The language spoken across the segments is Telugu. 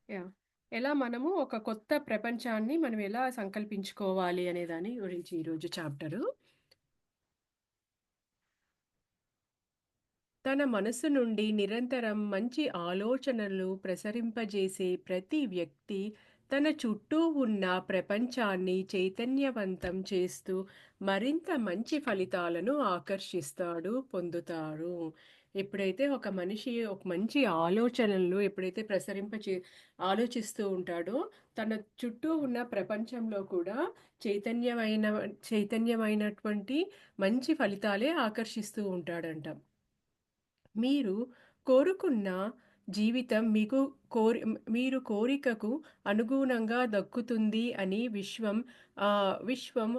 యాహ్! ఎలా మనము ఒక కొత్త ప్రపంచాన్ని మనం ఎలా సంకల్పించుకోవాలి అనే దాని గురించి ఈరోజు చాప్టరు. తన మనసు నుండి నిరంతరం మంచి ఆలోచనలు ప్రసరింపజేసే ప్రతి వ్యక్తి తన చుట్టూ ఉన్న ప్రపంచాన్ని చైతన్యవంతం చేస్తూ మరింత మంచి ఫలితాలను ఆకర్షిస్తాడు, పొందుతాడు. ఎప్పుడైతే ఒక మనిషి ఒక మంచి ఆలోచనలు ఎప్పుడైతే ఆలోచిస్తూ ఉంటాడో, తన చుట్టూ ఉన్న ప్రపంచంలో కూడా చైతన్యమైన చైతన్యమైనటువంటి మంచి ఫలితాలే ఆకర్షిస్తూ ఉంటాడంట. మీరు కోరుకున్న జీవితం మీకు మీరు కోరికకు అనుగుణంగా దక్కుతుంది అని విశ్వం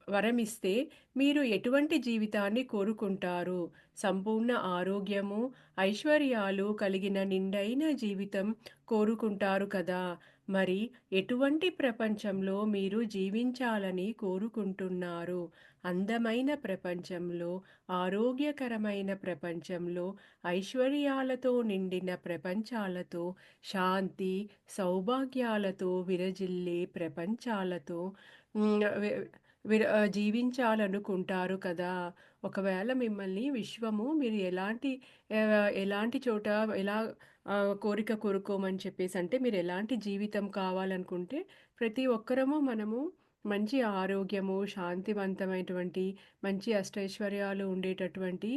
వరమిస్తే మీరు ఎటువంటి జీవితాన్ని కోరుకుంటారు? సంపూర్ణ ఆరోగ్యము, ఐశ్వర్యాలు కలిగిన నిండైన జీవితం కోరుకుంటారు కదా! మరి ఎటువంటి ప్రపంచంలో మీరు జీవించాలని కోరుకుంటున్నారు? అందమైన ప్రపంచంలో, ఆరోగ్యకరమైన ప్రపంచంలో, ఐశ్వర్యాలతో నిండిన ప్రపంచాలతో, శాంతి, సౌభాగ్యాలతో విరజిల్లే ప్రపంచాలతో హ్మ్. జీవించాలనుకుంటారు కదా! ఒకవేళ మిమ్మల్ని విశ్వము మీరు ఎలాంటి చోట ఎలా కోరిక కోరుకోమని చెప్పేసంటే, మీరు ఎలాంటి జీవితం కావాలనుకుంటే, ప్రతి ఒక్కరము మనము మంచి ఆరోగ్యము, శాంతివంతమైనటువంటి, మంచి అష్టైశ్వర్యాలు ఉండేటటువంటి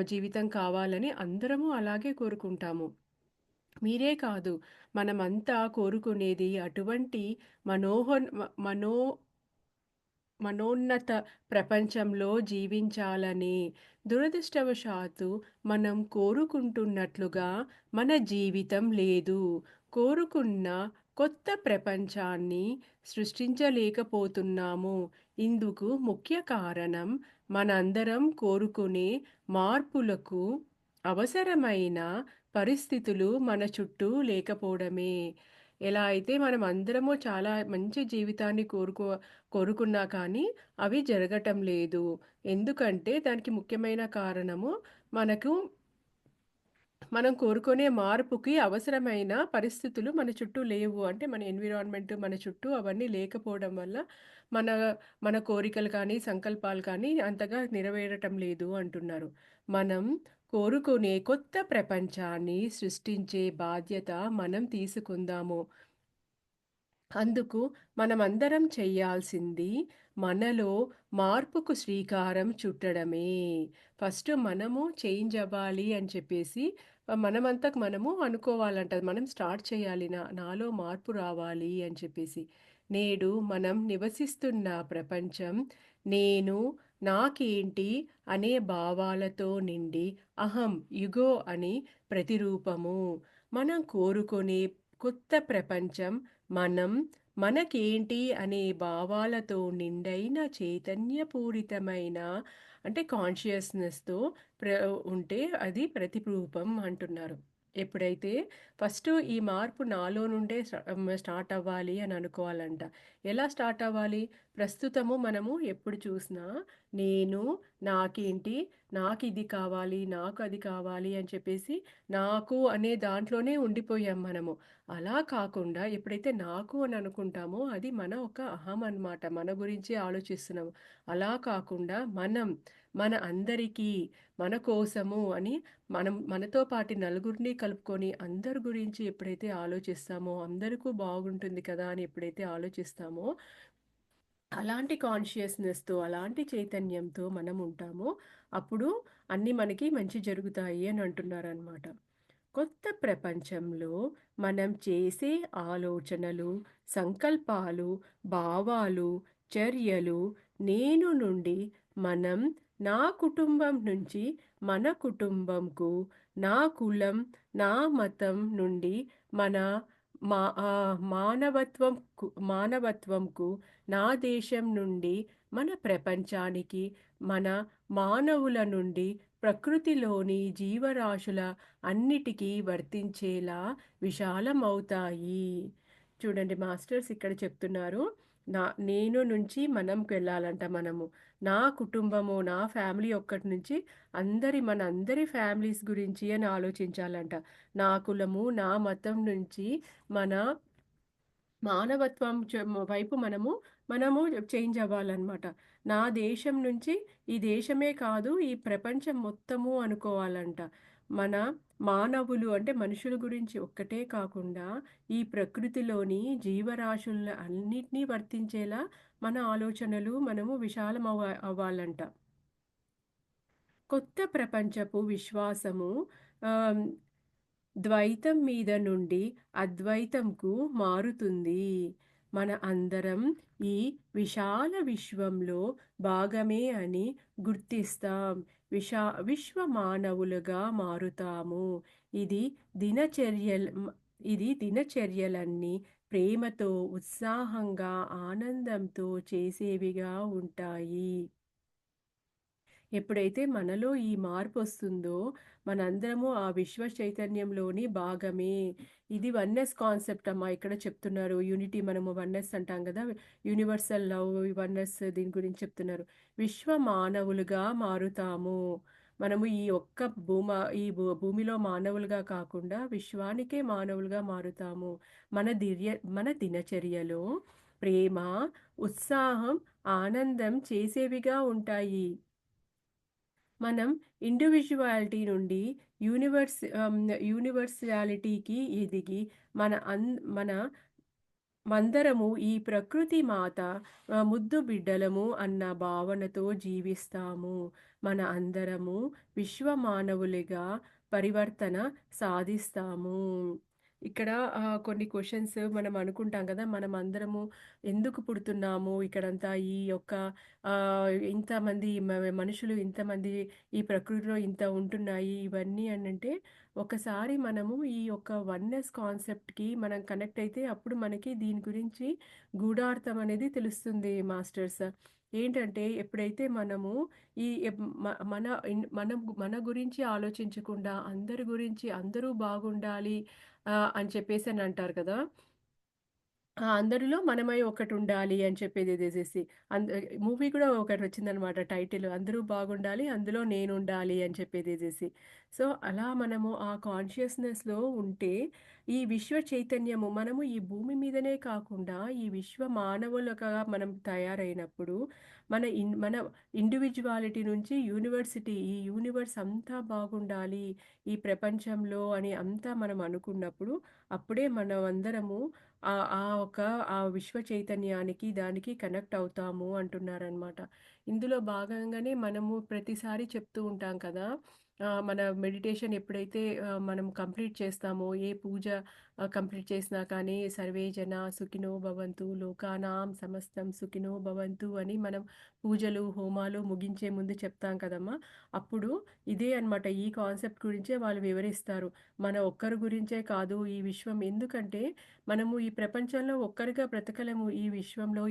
జీవితం కావాలని అందరము అలాగే కోరుకుంటాము. మీరే కాదు, మనమంతా కోరుకునేది అటువంటి మనోహన్ మ మనో మనోన్నత ప్రపంచంలో జీవించాలని. దురదృష్టవశాత్తు మనం కోరుకుంటున్నట్లుగా మన జీవితం లేదు. కోరుకున్న కొత్త ప్రపంచాన్ని సృష్టించలేకపోతున్నాము. ఇందుకు ముఖ్య కారణం మనందరం కోరుకునే మార్పులకు అవసరమైన పరిస్థితులు మన చుట్టూ లేకపోవడమే. ఎలా అయితే మనం అందరము చాలా మంచి జీవితాన్ని కోరుకున్నా కానీ అవి జరగటం లేదు. ఎందుకంటే దానికి ముఖ్యమైన కారణము మనకు మనం కోరుకునే మార్పుకి అవసరమైన పరిస్థితులు మన చుట్టూ లేవు. అంటే మన ఎన్విరాన్మెంట్ మన చుట్టూ అవన్నీ లేకపోవడం వల్ల మన మన కోరికలు కానీ, సంకల్పాలు కానీ అంతగా నెరవేరటం లేదు అంటున్నారు. మనం కోరుకునే కొత్త ప్రపంచాన్ని సృష్టించే బాధ్యత మనం తీసుకుందాము. అందుకు మనమందరం చెయ్యాల్సింది మనలో మార్పుకు శ్రీకారం చుట్టడమే. ఫస్ట్ మనము చేంజ్ అవ్వాలి అని చెప్పేసి మనమంతకు మనము అనుకోవాలంట. మనం స్టార్ట్ చేయాలి. నాలో మార్పు రావాలి అని చెప్పేసి. నేడు మనం నివసిస్తున్న ప్రపంచం నేను, నాకేంటి అనే భావాలతో నిండి అహం, ఇగో అని ప్రతిరూపము. మనం కోరుకునే కొత్త ప్రపంచం మనం, మనకేంటి అనే భావాలతో నిండైన చైతన్యపూరితమైన అంటే కాన్షియస్‌నెస్‌తో ప్ర ఉంటే అది ప్రతిరూపం అంటున్నారు. ఎప్పుడైతే ఫస్టు ఈ మార్పు నాలో నుండే స్టార్ట్ అవ్వాలి అని అనుకోవాలంట. ఎలా స్టార్ట్ అవ్వాలి? ప్రస్తుతము మనము ఎప్పుడు చూసినా నేను, నాకేంటి, నాకిది కావాలి, నాకు అది కావాలి అని చెప్పేసి నాకు అనే దాంట్లోనే ఉండిపోయాం మనము. అలా కాకుండా ఎప్పుడైతే నాకు అని అనుకుంటామో అది మన ఒక అహం అన్నమాట. మన గురించే ఆలోచిస్తున్నాము. అలా కాకుండా మన అందరికీ, మన కోసము అని మనం మనతో పాటు నలుగురిని కలుపుకొని అందరి గురించి ఎప్పుడైతే ఆలోచిస్తామో, అందరికీ బాగుంటుంది కదా అని ఎప్పుడైతే ఆలోచిస్తామో, అలాంటి కాన్షియస్‌నెస్‌తో, అలాంటి చైతన్యంతో మనం ఉంటామో, అప్పుడు అన్నీ మనకి మంచి జరుగుతాయి అని అంటున్నారనమాట. కొత్త ప్రపంచంలో మనం చేసే ఆలోచనలు, సంకల్పాలు, భావాలు, చర్యలు నేను నుండి మనం, నా కుటుంబం నుంచి మన కుటుంబంకు, నా కులం, నా మతం నుండి మన మానవత్వంకు, నా దేశం నుండి మన ప్రపంచానికి, మన మానవుల నుండి ప్రకృతిలోని జీవరాశుల అన్నిటికీ వర్తించేలా విశాలమవుతాయి. చూడండి మాస్టర్స్ ఇక్కడ చెప్తున్నారు. నేను నుంచి మనంకెళ్ళాలంట మనము. నా కుటుంబము, నా ఫ్యామిలీ ఒక్కటి నుంచి మనందరి ఫ్యామిలీస్ గురించి అని ఆలోచించాలంట. నా కులము, నా మతం నుంచి మన మానవత్వం వైపు మనము చేంజ్ అవ్వాలనమాట. నా దేశం నుంచి ఈ దేశమే కాదు, ఈ ప్రపంచం మొత్తము అనుకోవాలంట. మన మానవులు అంటే మనుషుల గురించి ఒక్కటే కాకుండా, ఈ ప్రకృతిలోని జీవరాశుల అన్నిటిని వర్తించేలా మన ఆలోచనలు మనము అవ్వాలంట. కొత్త ప్రపంచపు విశ్వాసము ఆహ్, ద్వైతం మీద నుండి అద్వైతంకు మారుతుంది. మన అందరం ఈ విశాల విశ్వంలో భాగమే అని గుర్తిస్తాం. విశ్వ మానవులుగా మారుతాము. ఇది దినచర్యల్ మ్ ఇది దినచర్యలన్నీ ప్రేమతో, ఉత్సాహంగా, ఆనందంతో చేసేవిగా ఉంటాయి. ఎప్పుడైతే మనలో ఈ మార్పొస్తుందో, మనందరము ఆ విశ్వ చైతన్యంలోని భాగమే. ఇది వన్నెస్ కాన్సెప్ట్ అమ్మా ఇక్కడ చెప్తున్నారు. యూనిటీ మనము వన్నెస్ అంటాం గదా! యూనివర్సల్ లవ్, వన్నెస్ దీని గురించి చెప్తున్నారు. విశ్వ మానవులుగా మారుతాము. మనము ఈ ఒక్క భూమిలో మానవులుగా కాకుండా విశ్వానికే మానవులుగా మారుతాము. మన దినచర్యలో ప్రేమ, ఉత్సాహం, ఆనందం చేసేవిగా ఉంటాయి. మనం ఇండివిడ్యువాలిటీ నుండి యూనివర్సాలిటీకి ఎదిగి మన అన్ మన మందరము ఈ ప్రకృతి మాత ముద్దు బిడ్డలము అన్న భావనతో జీవిస్తాము. మన అందరము విశ్వ మానవులుగా పరివర్తన సాధిస్తాము. ఇక్కడ కొన్ని క్వెషన్స్ మనం అనుకుంటాం కదా! మనం అందరము ఎందుకు పుడుతున్నాము? ఇక్కడంతా ఈ యొక్క ఇంతమంది మనుషులు ఇంతమంది ఈ ప్రకృతిలో ఇంత ఉంటున్నాయి. ఇవన్నీ అనంటే ఒకసారి మనము ఈ యొక్క వన్నెస్ కాన్సెప్ట్‌కి మనం కనెక్ట్ అయితే అప్పుడు మనకి దీని గురించి గూఢార్థం అనేది తెలుస్తుంది మాస్టర్స్. ఏంటంటే ఎప్పుడైతే మనము ఈ ఎప్ మ మన ఇన్ మనం మన గురించి ఆలోచించకుండా అందరి గురించి అందరూ బాగుండాలి అని చెప్పేసని అంటారు కదా! అందరిలో మనమై ఒకటుండాలి అని చెప్పేదేసేసి. మూవీ కూడా ఒకటొచ్చిందనమాట టైటిల్. అందరూ బాగుండాలి, అందులో నేనుండాలి అని చెప్పేదేసేసి. సో, అలా మనము ఆ కాన్షియస్‌నెస్‌లో ఉంటే, ఈ విశ్వ చైతన్యము మనము ఈ భూమి మీదనే కాకుండా, ఈ విశ్వ మానవులుగా మనం తయారైనప్పుడు, మన ఇండివిడ్యువాలిటీ నుంచి ఈ యూనివర్స్ అంతా బాగుండాలి, ఈ ప్రపంచంలో అని అంతా మనం అనుకున్నప్పుడు, అప్పుడే మనమందరము ఒక ఆ విశ్వ చైతన్యానికి, దానికి కనెక్ట్ అవుతాము అంటున్నారనమాట. ఇందులో భాగంగానే మనము ప్రతిసారి చెప్తూ ఉంటాం కదా! మన మెడిటేషన్ ఎప్పుడైతే మనం కంప్లీట్ చేస్తామో, ఏ పూజ కంప్లీట్ చేసినా కానీ, సర్వే జన సుఖినో భవంతు, లోకానాం సమస్తం సుఖినో భవంతు అని మనం పూజలు, హోమాలు ముగించే ముందు చెప్తాం కదమ్మా! అప్పుడు ఇదే అనమాట. ఈ కాన్సెప్ట్ గురించే వాళ్ళు వివరిస్తారు. మన ఒక్కరి గురించే కాదు ఈ విశ్వం ఎందుకంటే మనము ఈ ప్రపంచంలో ఒక్కరిగా బ్రతకలేము. ఈ విశ్వంలో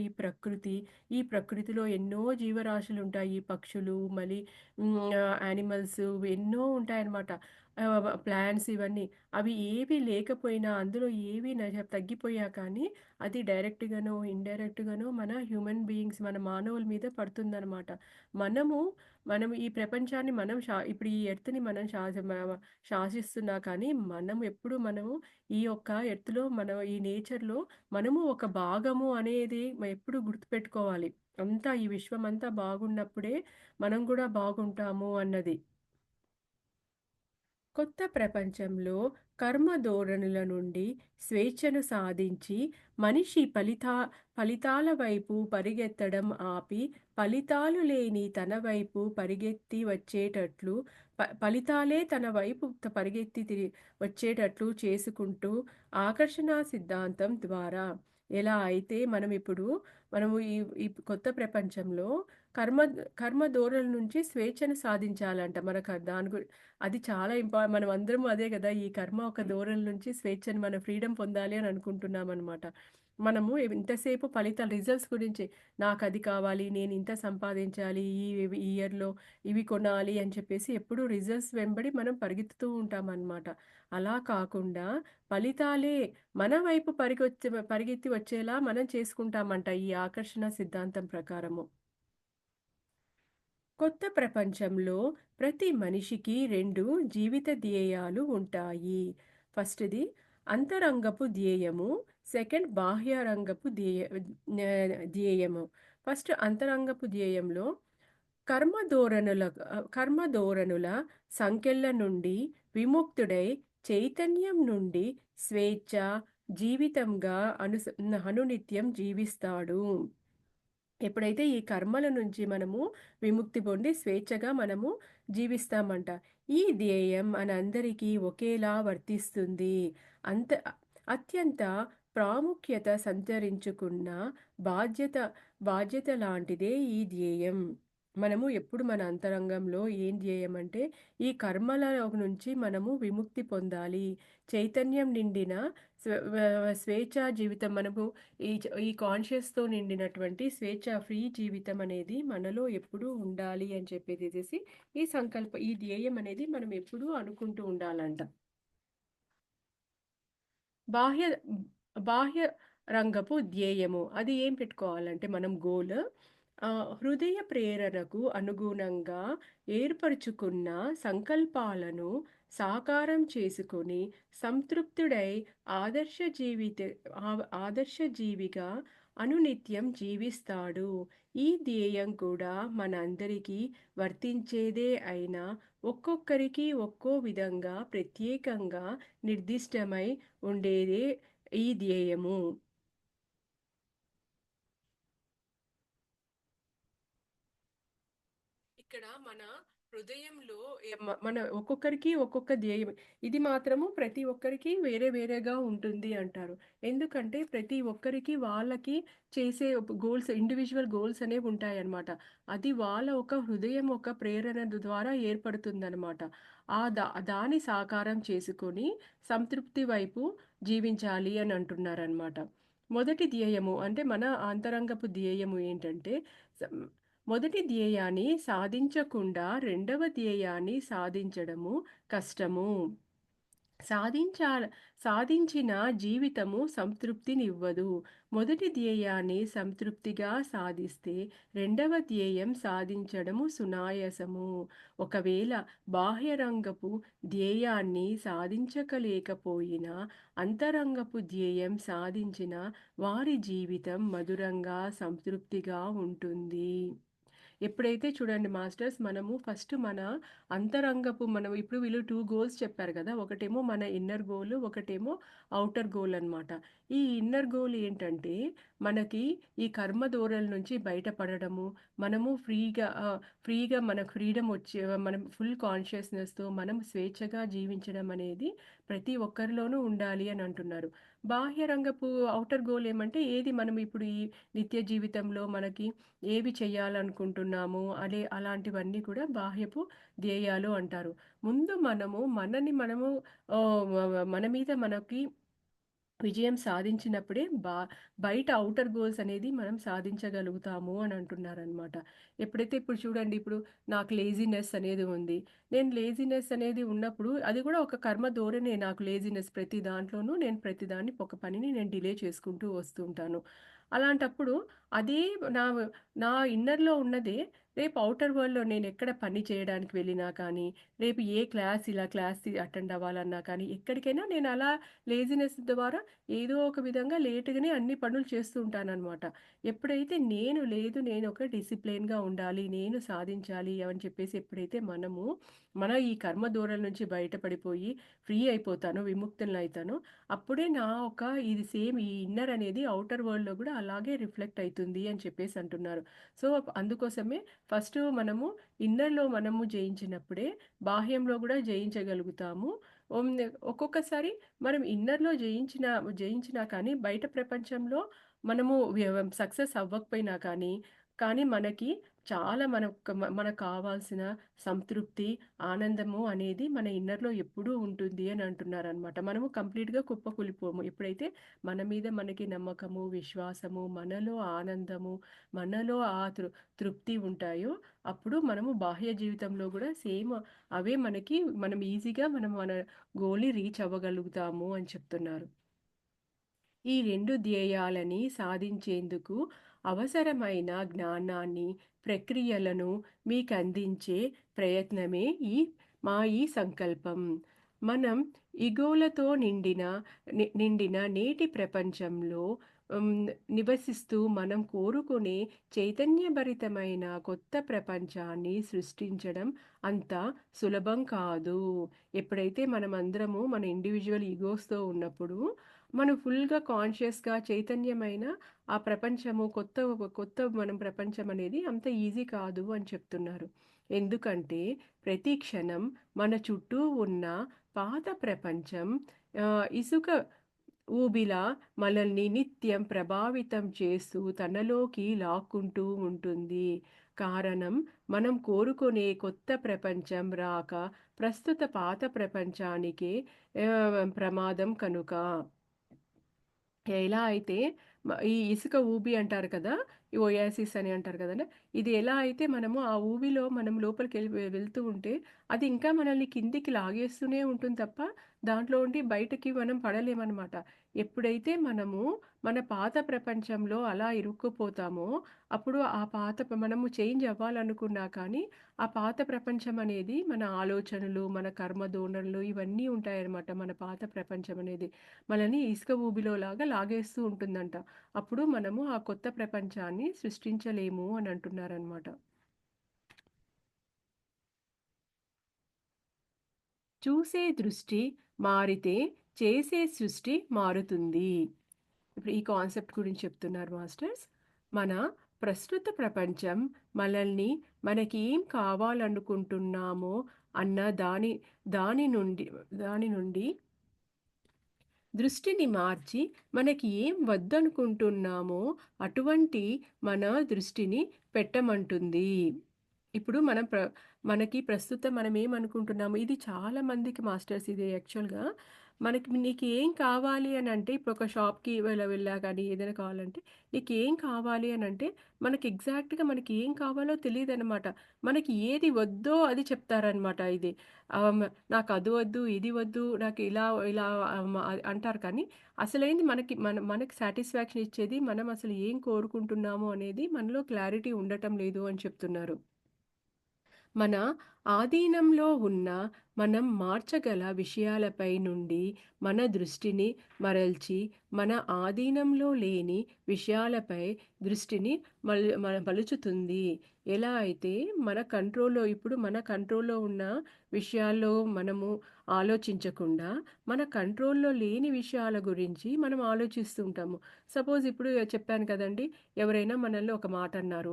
ఈ ప్రకృతిలో ఎన్నో జీవరాశులుంటాయి. పక్షులు, మళ్ళీ యానిమల్స్ ఎన్నో ఉంటాయన్నమాట. ప్లాంట్స్ ఇవన్నీ. అవి ఏవి లేకపోయినా, అందులో ఏవి తగ్గిపోయా కానీ, అది డైరెక్ట్‌గానో, ఇండైరెక్ట్‌గానో మన హ్యూమన్ బీయింగ్స్ మన మానవుల మీద పడుతుందనమాట. మనము, మనము ఈ ప్రపంచాన్ని మనం ఇప్పుడు ఈ ఎర్త్‌ని మనం శాసిస్తున్నా కానీ, మనము ఈ యొక్క ఎర్త్‌లో ఈ నేచర్‌లో మనము ఒక భాగము అనేది ఎప్పుడు గుర్తుపెట్టుకోవాలి. ఈ విశ్వమంతా బాగున్నప్పుడే మనం గూడా బాగుంటాము అన్నది. కొత్త ప్రపంచంలో కర్మ ధోరణుల నుండి స్వేచ్ఛను సాధించి మనిషి ఫలితాల వైపు పరిగెత్తడం ఆపి ఫలితాలు లేని తన వైపు పరిగెత్తి వచ్చేటట్లు ఫలితాలే తన వైపు వచ్చేటట్లు చేసుకుంటూ ఆకర్షణ సిద్ధాంతం ద్వారా ఎలా అయితే మనము ఈ ఈ కొత్త ప్రపంచంలో కర్మ కర్మ ధోరణుల నుంచి స్వేచ్ఛను సాధించాలంట. మనకు అది చాలా మనమందరం అదే గదా! ఈ కర్మ ఒక ధోరణి నుంచి స్వేచ్ఛని ఫ్రీడమ్ పొందాలి అని అనుకుంటున్నామనమాట. మనము ఇంతసేపు ఫలితాల రిజల్ట్స్ గురించి నాకది కావాలి, నేనింత సంపాదించాలి, ఈ ఇయర్‌లో ఇవి కొనాలి అని చెప్పేసి ఎప్పుడూ రిజల్ట్స్ వెంబడి మనం పరిగెత్తుతూ ఉంటామనమాట. అలా కాకుండా ఫలితాలే మన వైపు పరిగెత్తి వచ్చేలా మనం చేసుకుంటామంట ఈ ఆకర్షణ సిద్ధాంతం ప్రకారము. కొత్త ప్రపంచంలో ప్రతి మనిషికి 2 జీవిత ధ్యేయాలు ఉంటాయి. ఫస్ట్‌ది అంతరంగపు ధ్యేయము. సెకండ్ బాహ్యరంగపు ధ్యేయము. ఫస్ట్ అంతరంగపు ధ్యేయంలో కర్మ ధోరణుల సంకెళ్ళ నుండి విముక్తుడై చైతన్యం నుండి స్వేచ్ఛ జీవితంగా అనునిత్యం జీవిస్తాడు. ఎప్పుడైతే ఈ కర్మల నుంచి మనము విముక్తి పొంది స్వేచ్ఛగా మనము జీవిస్తామంట. ఈ ధ్యేయం మనందరికీ ఒకేలా వర్తిస్తుంది. అంత అత్యంత ప్రాముఖ్యత సంతరించుకున్న బాధ్యత బాధ్యత లాంటిదే ఈ ధ్యేయం. మనము ఎప్పుడు మన అంతరంగంలో ఏం ధ్యేయం అంటే, ఈ కర్మల నుంచి మనము విముక్తి పొందాలి. చైతన్యం నిండిన స్వేచ్ఛా జీవితం మనము ఈ కాన్షియస్‌తో నిండినటువంటి ఫ్రీ జీవితం అనేది మనలో ఎప్పుడూ ఉండాలి అని చెప్పేసేసి ఈ ధ్యేయం అనేది మనం ఎప్పుడూ అనుకుంటూ ఉండాలంట. బాహ్య బాహ్య రంగపు ధ్యేయము. అది ఏం పెట్టుకోవాలంటే మనం గోల్ హృదయ ప్రేరణకు అనుగుణంగా ఏర్పరుచుకున్న సంకల్పాలను సాకారం చేసుకొని సంతృప్తుడై ఆదర్శ జీవిత ఆదర్శ జీవిగా అనునిత్యం జీవిస్తాడు. ఈ ధ్యేయం కూడా మనందరికీ వర్తించేదే అయినా ఒక్కొక్కరికి ఒక్కో విధంగా ప్రత్యేకంగా నిర్దిష్టమై ఉండేదే ఈ ధ్యేయము. ఇక్కడ మన హృదయంలో మన ఒక్కొక్కరికి ఒక్కొక్క ధ్యేయం. ఇది మాత్రము ప్రతి ఒక్కరికి వేరే వేరేగా ఉంటుంది అంటారు. ఎందుకంటే ప్రతి ఒక్కరికి వాళ్ళకి చేసే ఇండివిడ్యువల్ గోల్స్ అనేవి ఉంటాయన్నమాట. అది వాళ్ళ ఒక హృదయం ఒక ప్రేరణ ద్వారా ఏర్పడుతుందన్నమాట. దాన్ని సాకారం చేసుకొని సంతృప్తి వైపు జీవించాలి అని అంటున్నారన్నమాట. మొదటి ధ్యేయము అంటే మన అంతరంగపు ధ్యేయము ఏంటంటే సం మొదటి ధ్యేయాన్ని సాధించకుండా రెండవ ధ్యేయాన్ని సాధించడము కష్టము. సాధించాల సాధించిన జీవితము సంతృప్తినివ్వదు. మొదటి ధ్యేయాన్ని సంతృప్తిగా సాధిస్తే రెండవ ధ్యేయం సాధించడము సునాయాసము. ఒకవేళ బాహ్యరంగపు ధ్యేయాన్ని సాధించలేకపోయినా అంతరంగపు ధ్యేయం సాధించిన వారి జీవితం మధురంగా సంతృప్తిగా ఉంటుంది. ఎప్పుడైతే చూడండి మాస్టర్స్ మనము ఫస్ట్ మన మనం ఇప్పుడు వీళ్ళు 2 గోల్స్ చెప్పారు కదా! ఒకటేమో మన ఇన్నర్ గోల్, ఒకటేమో ఔటర్ గోల్ అన్నమాట. ఈ ఇన్నర్ గోల్ ఏంటంటే మనకి ఈ కర్మ ధోరణి నుంచి బయటపడడము, మనము ఫ్రీగా మనకు ఫ్రీడమ్ వచ్చే మనం ఫుల్ కాన్షియస్‌నెస్‌తో మనం స్వేచ్ఛగా జీవించడం అనేది ప్రతి ఒక్కరిలోనూ ఉండాలి అని అంటున్నారు. బాహ్య రంగపు ఔటర్ గోల్ ఏమంటే ఏది మనం ఇప్పుడు ఈ నిత్య జీవితంలో మనకి ఏవి చేయాలనుకుంటున్నామో అలాంటివన్నీ కూడా బాహ్యపు ధ్యేయాలు అంటారు. ముందు మనము మన మీద మనకి విజయం సాధించినప్పుడే బయట ఔటర్ గోల్స్ అనేది మనం సాధించగలుగుతాము అని అంటున్నారనమాట. ఎప్పుడైతే ఇప్పుడు చూడండి ఇప్పుడు నాకు లేజినెస్ అనేది ఉంది. నేను లేజినెస్ అనేది ఉన్నప్పుడు అది కూడా ఒక కర్మ ధోరణే నాకు లేజినెస్ ప్రతి దాంట్లోనూ నేను ప్రతిదాన్ని ఒక పనిని నేను డిలే చేసుకుంటూ వస్తూ ఉంటాను. అలాంటప్పుడు అదే నా నా ఇన్నర్‌లో ఉన్నదే రేపు ఔటర్ వరల్డ్‌లో నేనెక్కడ పని చేయడానికి వెళ్ళినా కానీ, రేపు ఏ క్లాస్ అటెండ్ అవ్వాలన్నా కానీ, ఎక్కడికైనా నేను అలా లేజినెస్ ద్వారా ఏదో ఒక విధంగా లేట్‌గానే అన్ని పనులు చేస్తూ ఉంటాననమాట. ఎప్పుడైతే నేను ఒక డిసిప్లిన్‌గా ఉండాలి, నేను సాధించాలి అని చెప్పేసి ఎప్పుడైతే మన ఈ కర్మ ధోరణి నుంచి బయటపడిపోయి ఫ్రీ అయిపోతానో, విముక్తులనైతానో, అప్పుడే ఇది సేమ్ ఈ ఇన్నర్ అనేది ఔటర్ వరల్డ్‌లో గూడా అలాగే రిఫ్లెక్ట్ అయితుంది అని చెప్పేసి అంటున్నారు. సో, అందుకోసమే ఫస్టు మనము జయించినప్పుడే బాహ్యంలో గూడా జయించగలుగుతాము. హ్మ్. ఒక్కొక్కసారి మనం ఇన్నర్‌లో జయించినా కానీ బయట ప్రపంచంలో మనము సక్సెస్ అవ్వకపోయినా కానీ, మనకి చాలా మనకు కావాల్సిన సంతృప్తి, ఆనందము అనేది మన ఇన్నర్‌లో ఎప్పుడూ ఉంటుంది అని అంటున్నారనమాట. మనము కంప్లీట్‌గా కుప్పకూలిపోము. ఎప్పుడైతే మన మీద మనకి నమ్మకము, విశ్వాసము, మనలో ఆనందము, మనలో ఆ తృప్తి ఉంటాయో, అప్పుడు మనము బాహ్య జీవితంలో గూడా సేమ్ అవే మనం ఈజీగా మన గోల్‌ని రీచ్ అవ్వగలుగుతాము అని చెప్తున్నారు. ఈ 2 ధ్యేయాలని సాధించేందుకు అవసరమైన జ్ఞానాన్ని, ప్రక్రియలను మీకందించే ప్రయత్నమే ఈ సంకల్పం. మనం ఇగోలతో నిండిన నేటి ప్రపంచంలో హ్మ్, నివసిస్తూ మనం కోరుకునే చైతన్యభరితమైన కొత్త ప్రపంచాన్ని సృష్టించడం అంత సులభం కాదు. ఎప్పుడైతే మనమందరము మన ఇండివిడ్యువల్ ఇగోస్‌తో ఉన్నప్పుడు మనం ఫుల్‌గా కాన్షియస్‌గా చైతన్యమైన ఆ ప్రపంచము కొత్త మనం ప్రపంచం అనేది అంత ఈజీ కాదు అని చెప్తున్నారు. ఎందుకంటే ప్రతి క్షణం మన చుట్టూ ఉన్న పాత ప్రపంచం ఇసుక ఊబిలా మనల్ని నిత్యం ప్రభావితం చేస్తూ తనలోకి లాక్కుంటూ ఉంటుంది. కారణం మనం కోరుకునే కొత్త ప్రపంచం రాక ప్రస్తుత పాత ప్రపంచానికే ప్రమాదం కనుక. ఎలా అయితే ఈ ఇసుక ఊబి అంటారు కదా! ఈ ఒయాసిస్ అని అంటారు కదండీ! ఇది ఎలా అయితే మనము ఆ ఊబిలో మనం లోపలికెళ్ళి వెళ్తూ ఉంటే, అది ఇంకా మనల్ని కిందికి లాగేస్తూనే ఉంటుంది తప్ప, దాంట్లో ఉండి బయటకి మనం పడలేమనమాట. ఎప్పుడైతే మనము మన పాత ప్రపంచంలో అలా ఇరుక్కుపోతామో, అప్పుడు ఆ మనము చేంజ్ అవ్వాలనుకున్నా కానీ, ఆ పాత ప్రపంచం అనేది మన ఆలోచనలు, మన కర్మ ధోరణులు ఇవన్నీ ఉంటాయన్నమాట. మన పాత ప్రపంచం అనేది. మనని ఇసుక ఊబిలోలాగా లాగేస్తూ ఉంటుందంట. అప్పుడు మనము ఆ కొత్త ప్రపంచాన్ని సృష్టించలేము అని అంటున్నారనమాట. చూసే దృష్టి మారితే చేసే సృష్టి మారుతుంది. ఇప్పుడు ఈ కాన్సెప్ట్ గురించి చెప్తున్నారు మాస్టర్స్. మన ప్రస్తుత ప్రపంచం మనల్ని మనకి ఏం కావాలనుకుంటున్నామో అన్న దాని నుండి దాని నుండి దృష్టిని మార్చి మనకి ఏం వద్దనుకుంటున్నామో అటువంటి మన దృష్టిని పెట్టమంటుంది. ఇప్పుడు మనకి ప్రస్తుతం మనం ఏమనుకుంటున్నాము, ఇది చాలా మందికి మాస్టర్స్ ఇది యాక్చువల్‌గా నీకు ఏం కావాలి అనంటే ఇప్పుడు ఒక షాప్‌కి వెళ్ళా గానీ ఏదైనా కావాలంటే నీకేం కావాలి అనంటే మనకి ఎగ్జాక్ట్‌గా మనకి ఏం కావాలో తెలీదనమాట. మనకి ఏది వద్దో అది చెప్తారనమాట ఇది. నాకు అది వద్దు, ఇది వద్దు, నాకు ఇలా ఇలా అంటారు కానీ అసలైంది మనకి సాటిస్ఫాక్షన్ ఇచ్చేది మనం అసలు ఏం కోరుకుంటున్నాము అనేది మనలో క్లారిటీ ఉండటం లేదు అని చెప్తున్నారు. మన ఆధీనంలో ఉన్న మనం మార్చగల విషయాలపై నుండి మన దృష్టిని మరల్చి మన ఆధీనంలో లేని విషయాలపై దృష్టిని మలుచుతుంది. ఎలా అయితే మన కంట్రోల్‌లో ఉన్న విషయాల్లో మనము ఆలోచించకుండా మన కంట్రోల్‌లో లేని విషయాల గురించి మనం ఆలోచిస్తూ ఉంటాము. సపోజ్ ఇప్పుడు చెప్పాను కదండీ! ఎవరైనా మనల్ని ఒక మాట అన్నారు.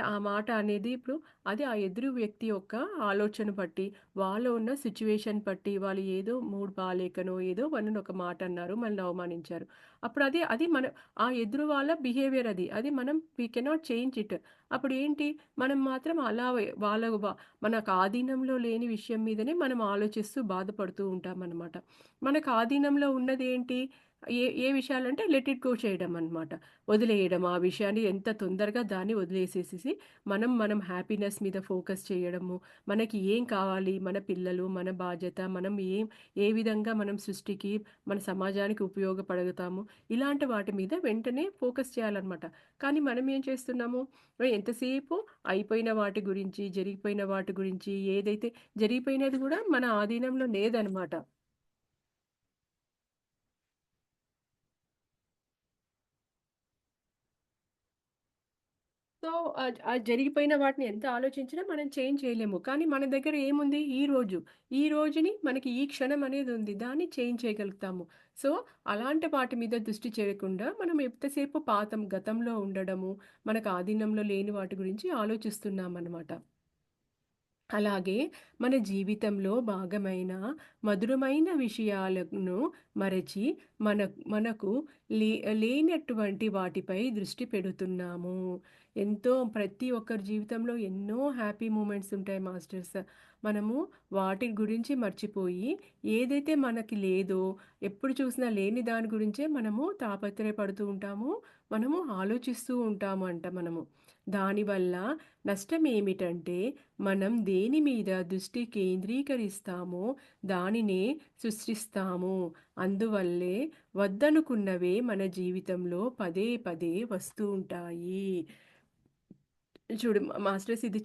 ఆ మాట అనేది ఇప్పుడు అది ఆ ఎదురు వ్యక్తి యొక్క ఆలోచన బట్టి, వాళ్ళు ఉన్న సిట్యుయేషన్ బట్టి, వాళ్ళు ఏదో మూడ్ బాలేకనో, ఏదో మనని ఒక మాట అన్నారు, మనల్ని అవమానించారు. అప్పుడు అది ఆ ఎదురు వాళ్ళ బిహేవియర్ అది. అది వి కెనాట్ చేంజ్ ఇట్. అప్పుడేంటి, మనం మాత్రం అలా వాళ్ళ మనకు ఆధీనంలో లేని విషయం మీదనే మనం ఆలోచిస్తూ బాధపడుతూ ఉంటామనమాట. మనకు ఆధీనంలో ఉన్నదేంటి? ఏ విషయాలంటే లెట్ ఇట్ గో చేయడం అనమాట. వదిలేయడం. ఆ విషయాన్ని ఎంత తొందరగా దాన్ని వదిలేసేసేసి మనం హ్యాపీనెస్ మీద ఫోకస్ చేయడము. మనకి ఏం కావాలి? మన పిల్లలు, మన బాధ్యత, ఏ విధంగా మనం సృష్టికి, మన సమాజానికి ఉపయోగపడతాము. ఇలాంటి వాటి మీద వెంటనే ఫోకస్ చేయాలనమాట. కానీ మనం ఏం చేస్తున్నాము? ఎంతసేపు అయిపోయిన వాటి గురించి, జరిగిపోయిన వాటి గురించి, ఏదైతే జరిగిపోయినది గూడా మన ఆధీనంలో లేదనమాట. సో, జరిగిపోయిన వాటిని ఎంత ఆలోచించినా మనం చేంజ్ చేయలేము. కానీ మన దగ్గర ఏముంది? ఈ రోజు. ఈ రోజుని మనకి ఈ క్షణం అనేది ఉంది. దాన్ని చేంజ్ చేయగలుగుతాము. సో, అలాంటి వాటి మీద దృష్టి చేయకుండా మనం ఎంతసేపు గతంలో ఉండడము, మనకు ఆధీనంలో లేని వాటి గురించి ఆలోచిస్తున్నామనమాట. అలాగే మన జీవితంలో భాగమైన మధురమైన విషయాలను మరచి మన మనకు లే లేనటువంటి వాటిపై దృష్టి పెడుతున్నాము. ఎంతో ప్రతి ఒక్కరి జీవితంలో ఎన్నో హ్యాపీ మూమెంట్స్ ఉంటాయి మాస్టర్స్. మనము వాటి గురించి మర్చిపోయి, ఏదైతే మనకి లేదో, ఎప్పుడు చూసినా లేని దాని గురించే మనము తాపత్రయపడుతూ ఉంటాము. మనము ఆలోచిస్తూ ఉంటాము అంట మనము. దానివల్ల నష్టం ఏమిటంటే, మనం దేని మీద దృష్టి కేంద్రీకరిస్తామో దానినే సృష్టిస్తాము. అందువల్లే వద్దనుకున్నవే మన జీవితంలో పదే పదే వస్తూ ఉంటాయి. చూడు మాస్టర్స్ ఇది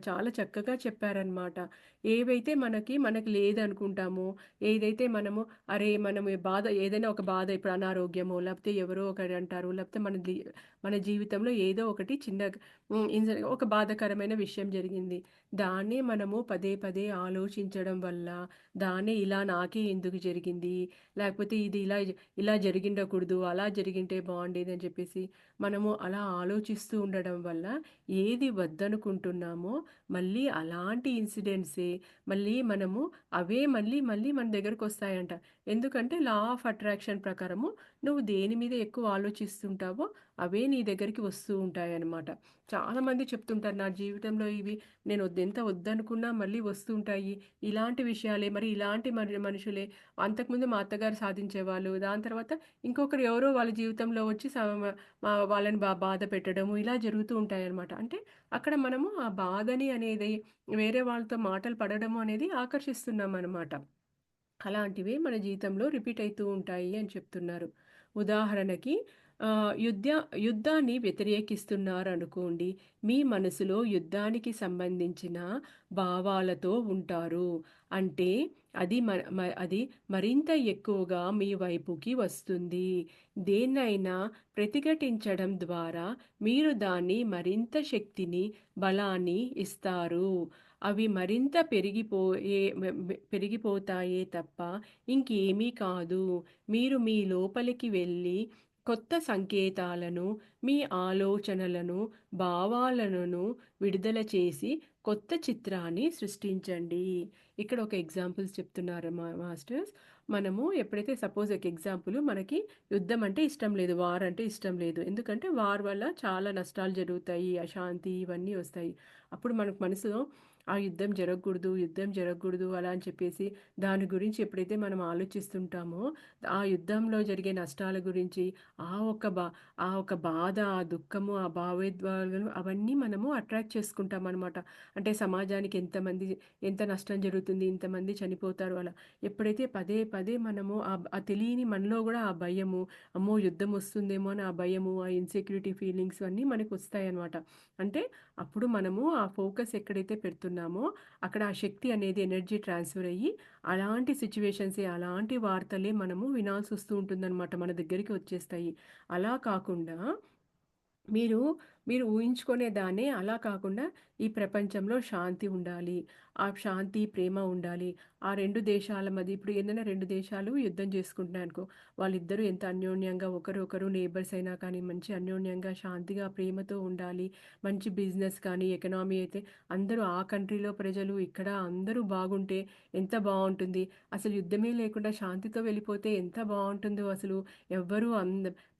చాలా చక్కగా చెప్పారనమాట. ఏవైతే మనకి లేదనుకుంటామో, ఏదైతే మనము అరే! మనం ఏదైనా ఒక బాధ ఇప్పుడు అనారోగ్యమో, లేకపోతే ఎవరో ఒకరు అంటారు, లేకపోతే మన జీవితంలో ఏదో ఒకటి చిన్నగా ఒక బాధాకరమైన విషయం జరిగింది. దాన్నే మనము పదే పదే ఆలోచించడం వల్ల, దాన్నే ఇలా నాకే ఎందుకు జరిగింది? లేకపోతే ఇది ఇలా జరిగిండకూడదు, అలా జరిగింటే బావుండేదని చెప్పేసి మనము అలా ఆలోచిస్తూ ఉండడం వల్ల ఏది వద్దనుకుంటున్నామో మళ్ళీ అలాంటి ఇన్సిడెంట్సే మళ్ళీ మనము అవే మళ్ళీ మళ్ళీ మన దగ్గరకొస్తాయంట. ఎందుకంటే లా ఆఫ్ అట్రాక్షన్ ప్రకారము నువ్వు దేని మీద ఎక్కువ ఆలోచిస్తుంటావో అవే నీ దగ్గరికి వస్తూ ఉంటాయన్నమాట. చాలామంది చెప్తుంటారు నా జీవితంలో ఇవి నేను ఎంత వద్దనుకున్నా మళ్ళీ వస్తూ ఉంటాయి. ఇలాంటి విషయాలే మరి ఇలాంటి మనుషులే అంతకుముందు మా అత్తగారు సాధించేవాళ్ళు. దాని తర్వాత ఇంకొకరు ఎవరో వాళ్ళ జీవితంలో వచ్చి వాళ్ళని బాధ పెట్టడము ఇలా జరుగుతూ ఉంటాయన్నమాట. అంటే అక్కడ మనము ఆ బాధని అనేది వేరే వాళ్ళతో మాటలు పడడము అనేది ఆకర్షిస్తున్నామనమాట. అలాంటివే మన జీవితంలో రిపీట్ అయితూ ఉంటాయి అని చెప్తున్నారు. ఉదాహరణకి ఆహ్, యుద్ధ యుద్ధాన్ని వ్యతిరేకిస్తున్నారనుకోండి. మీ మనసులో యుద్ధానికి సంబంధించిన భావాలతో ఉంటారు. అంటే అది మరింత ఎక్కువగా మీ వైపుకి వస్తుంది. దేన్నైనా ప్రతిఘటించడం ద్వారా మీరు దాన్ని మరింత శక్తిని, బలాన్ని ఇస్తారు. అవి మరింత పెరిగిపోతాయే తప్ప ఇంకేమీ కాదు. మీరు మీ లోపలికి వెళ్ళి కొత్త సంకేతాలను, మీ ఆలోచనలను, భావాలను విడుదల చేసి కొత్త చిత్రాన్ని సృష్టించండి. ఇక్కడ ఒక ఎగ్జాంపుల్స్ చెప్తున్నారు మాస్టర్స్. మనము ఎప్పుడైతే సపోజ్ ఒక ఎగ్జాంపుల్ మనకి యుద్ధం అంటే ఇష్టం లేదు. వార్ అంటే ఇష్టం లేదు. ఎందుకంటే వార్ వల్ల చాలా నష్టాలు జరుగుతాయి. అశాంతి ఇవన్నీ వస్తాయి. అప్పుడు మనకు మనసులో ఆ యుద్ధం జరగకూడదు అలా అని చెప్పేసి దాని గురించి ఎప్పుడైతే మనం ఆలోచిస్తుంటామో, ఆ యుద్ధంలో జరిగే నష్టాల గురించి, ఆ ఒక బా ఆ ఒక బాధ, ఆ దుఃఖము, ఆ భావోద్వేగాలు అవన్నీ మనము అట్రాక్ట్ చేసుకుంటామనమాట. అంటే సమాజానికి ఎంత నష్టం జరుగుతుంది, ఇంతమంది చనిపోతారు అలా. ఎప్పుడైతే పదే పదే మనము ఆ తెలియని మనలో గూడా ఆ భయము, అమ్మో! యుద్ధం వస్తుందేమో అని ఆ భయము, ఆ ఇన్‌సెక్యూరిటీ ఫీలింగ్స్ అన్నీ మనకొస్తాయనమాట. అంటే అప్పుడు మనము ఆ ఫోకస్ ఎక్కడైతే పెడుతున్నామో అక్కడ ఆ శక్తి అనేది ఎనర్జీ ట్రాన్స్ఫర్ అయ్యి అలాంటి సిచ్యువేషన్సే అలాంటి వార్తలే మనము వినాల్సి వస్తూ ఉంటుందన్నమాట. మన దగ్గరికి వచ్చేస్తాయి. అలా కాకుండా మీరు, మీరు ఊహించుకునే దాన్నే అలా కాకుండా ఈ ప్రపంచంలో శాంతి ఉండాలి. ఆ శాంతి, ప్రేమ ఉండాలి. ఆ 2 దేశాల మధ్య ఇప్పుడు ఏదైనా 2 దేశాలు యుద్ధం చేసుకుంటున్నాయనుకో, వాళ్ళిద్దరూ ఎంత అన్యోన్యంగా ఒకరు నేబర్స్ అయినా కానీ మంచి అన్యోన్యంగా, శాంతిగా, ప్రేమతో ఉండాలి. మంచి బిజినెస్ కానీ, ఎకనామీ అయితే అందరూ ఆ కంట్రీలో ప్రజలు, ఇక్కడ అందరూ బాగుంటే ఎంత బావుంటుంది. అసలు యుద్ధమే లేకుండా శాంతితో వెళ్ళిపోతే ఎంత బావుంటుందో అసలు. ఎవ్వరూ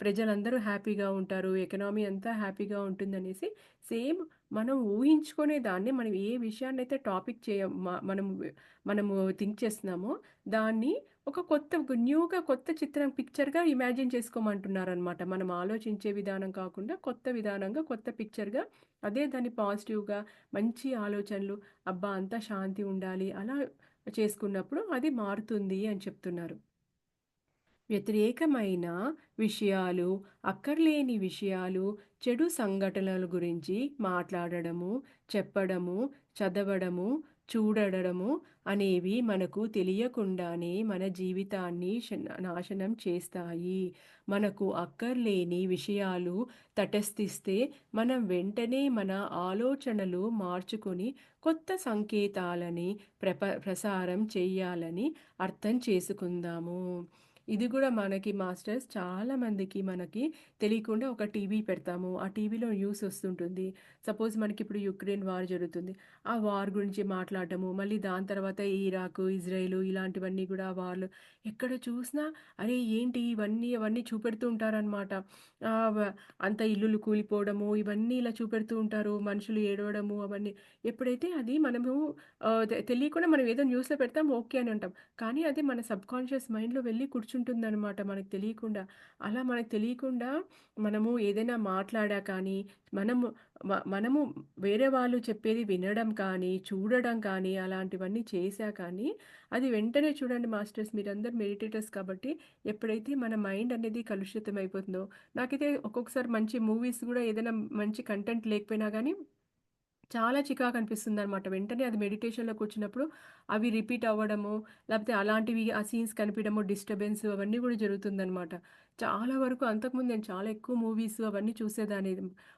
ప్రజలందరూ హ్యాపీగా ఉంటారు. ఎకనామీ అంతా హ్యాపీగా ఉంటుందనేసి సేమ్ మనం ఊహించుకునే దాన్ని మనం ఏ విషయాన్నైతే టాపిక్ చేయ మ మనము థింక్ చేస్తున్నామో దాన్ని ఒక న్యూగా కొత్త చిత్రం పిక్చర్‌గా ఇమాజిన్ చేసుకోమంటున్నారనమాట. మనం ఆలోచించే విధానం కాకుండా కొత్త విధానంగా, కొత్త పిక్చర్‌గా అదే దాన్ని పాజిటివ్‌గా మంచి ఆలోచనలు, అబ్బా! అంతా శాంతి ఉండాలి అలా చేసుకున్నప్పుడు అది మారుతుంది అని చెప్తున్నారు. వ్యతిరేకమైన విషయాలు, అక్కర్లేని విషయాలు, చెడు సంఘటనల గురించి మాట్లాడడము, చెప్పడము, చదవడము, చూడడము అనేవి మనకు తెలియకుండానే మన జీవితాన్ని నాశనం చేస్తాయి. మనకు అక్కర్లేని విషయాలు తటస్థిస్తే మనం వెంటనే మన ఆలోచనలు మార్చుకొని కొత్త సంకేతాలని ప్రసారం చేయాలని అర్థం చేసుకుందాము. ఇది గూడా మనకి మాస్టర్స్ చాలా మందికి మనకి తెలియకుండా ఒక టీవీ పెడతాము. ఆ టీవీలో న్యూస్ ఒస్తుంటుంది. సపోజ్ మనకిప్పుడు యుక్రెయిన్ వార్ జరుగుతుంది. ఆ వార్ గురించి మాట్లాడడము, మళ్ళీ దాని తర్వాత ఇరాకు, ఇజ్రాయెలు ఇలాంటివన్నీ గూడా వార్‌లు ఎక్కడ చూసినా అరే! ఏంటి ఇవన్నీ అవన్నీ చూపెడుతూ ఉంటారనమాట. ఆహ్, వ అంత ఇల్లులు కూలిపోవడము, ఇవన్నీ ఇలా చూపెడుతూ ఉంటారు. మనుషులు ఏడవడము అవన్నీ. ఎప్పుడైతే అది మనము తెలియకుండా మనం ఏదో న్యూస్‌లో పెడతాం ఓకే అని అంటాం. కానీ అది మన సబ్‌కాన్షియస్ మైండ్‌లో వెళ్ళి కూర్చుంటుందనమాట మనకు తెలియకుండా. అలా మనకు తెలియకుండా మనము ఏదైనా మాట్లాడా కానీ, మనము మనము వేరే వాళ్ళు చెప్పేది వినడం కానీ, చూడడం కానీ, అలాంటివన్నీ చేశా కానీ, అది వెంటనే చూడండి మాస్టర్స్ మీరందరూ మెడిటేటర్స్ కాబట్టి, ఎప్పుడైతే మన మైండ్ అనేది కలుషితం అయిపోతుందో నాకైతే ఒక్కొక్కసారి మంచి మూవీస్ గూడా ఏదైనా మంచి కంటెంట్ లేకపోయినా గానీ చాలా చికాకనిపిస్తుందనమాట. వెంటనే అది మెడిటేషన్‌లో కూర్చున్నప్పుడు అవి రిపీట్ అవ్వడము, లేపోతే అలాంటివి ఆ సీన్స్ కనిపియడము, డిస్టర్బెన్స్ అవన్నీ గూడా జరుగుతుందనమాట. చాలా వరకు అంతకుముందు నేను చాలా ఎక్కువ మూవీస్ అవన్నీ చూసేదాన్ని.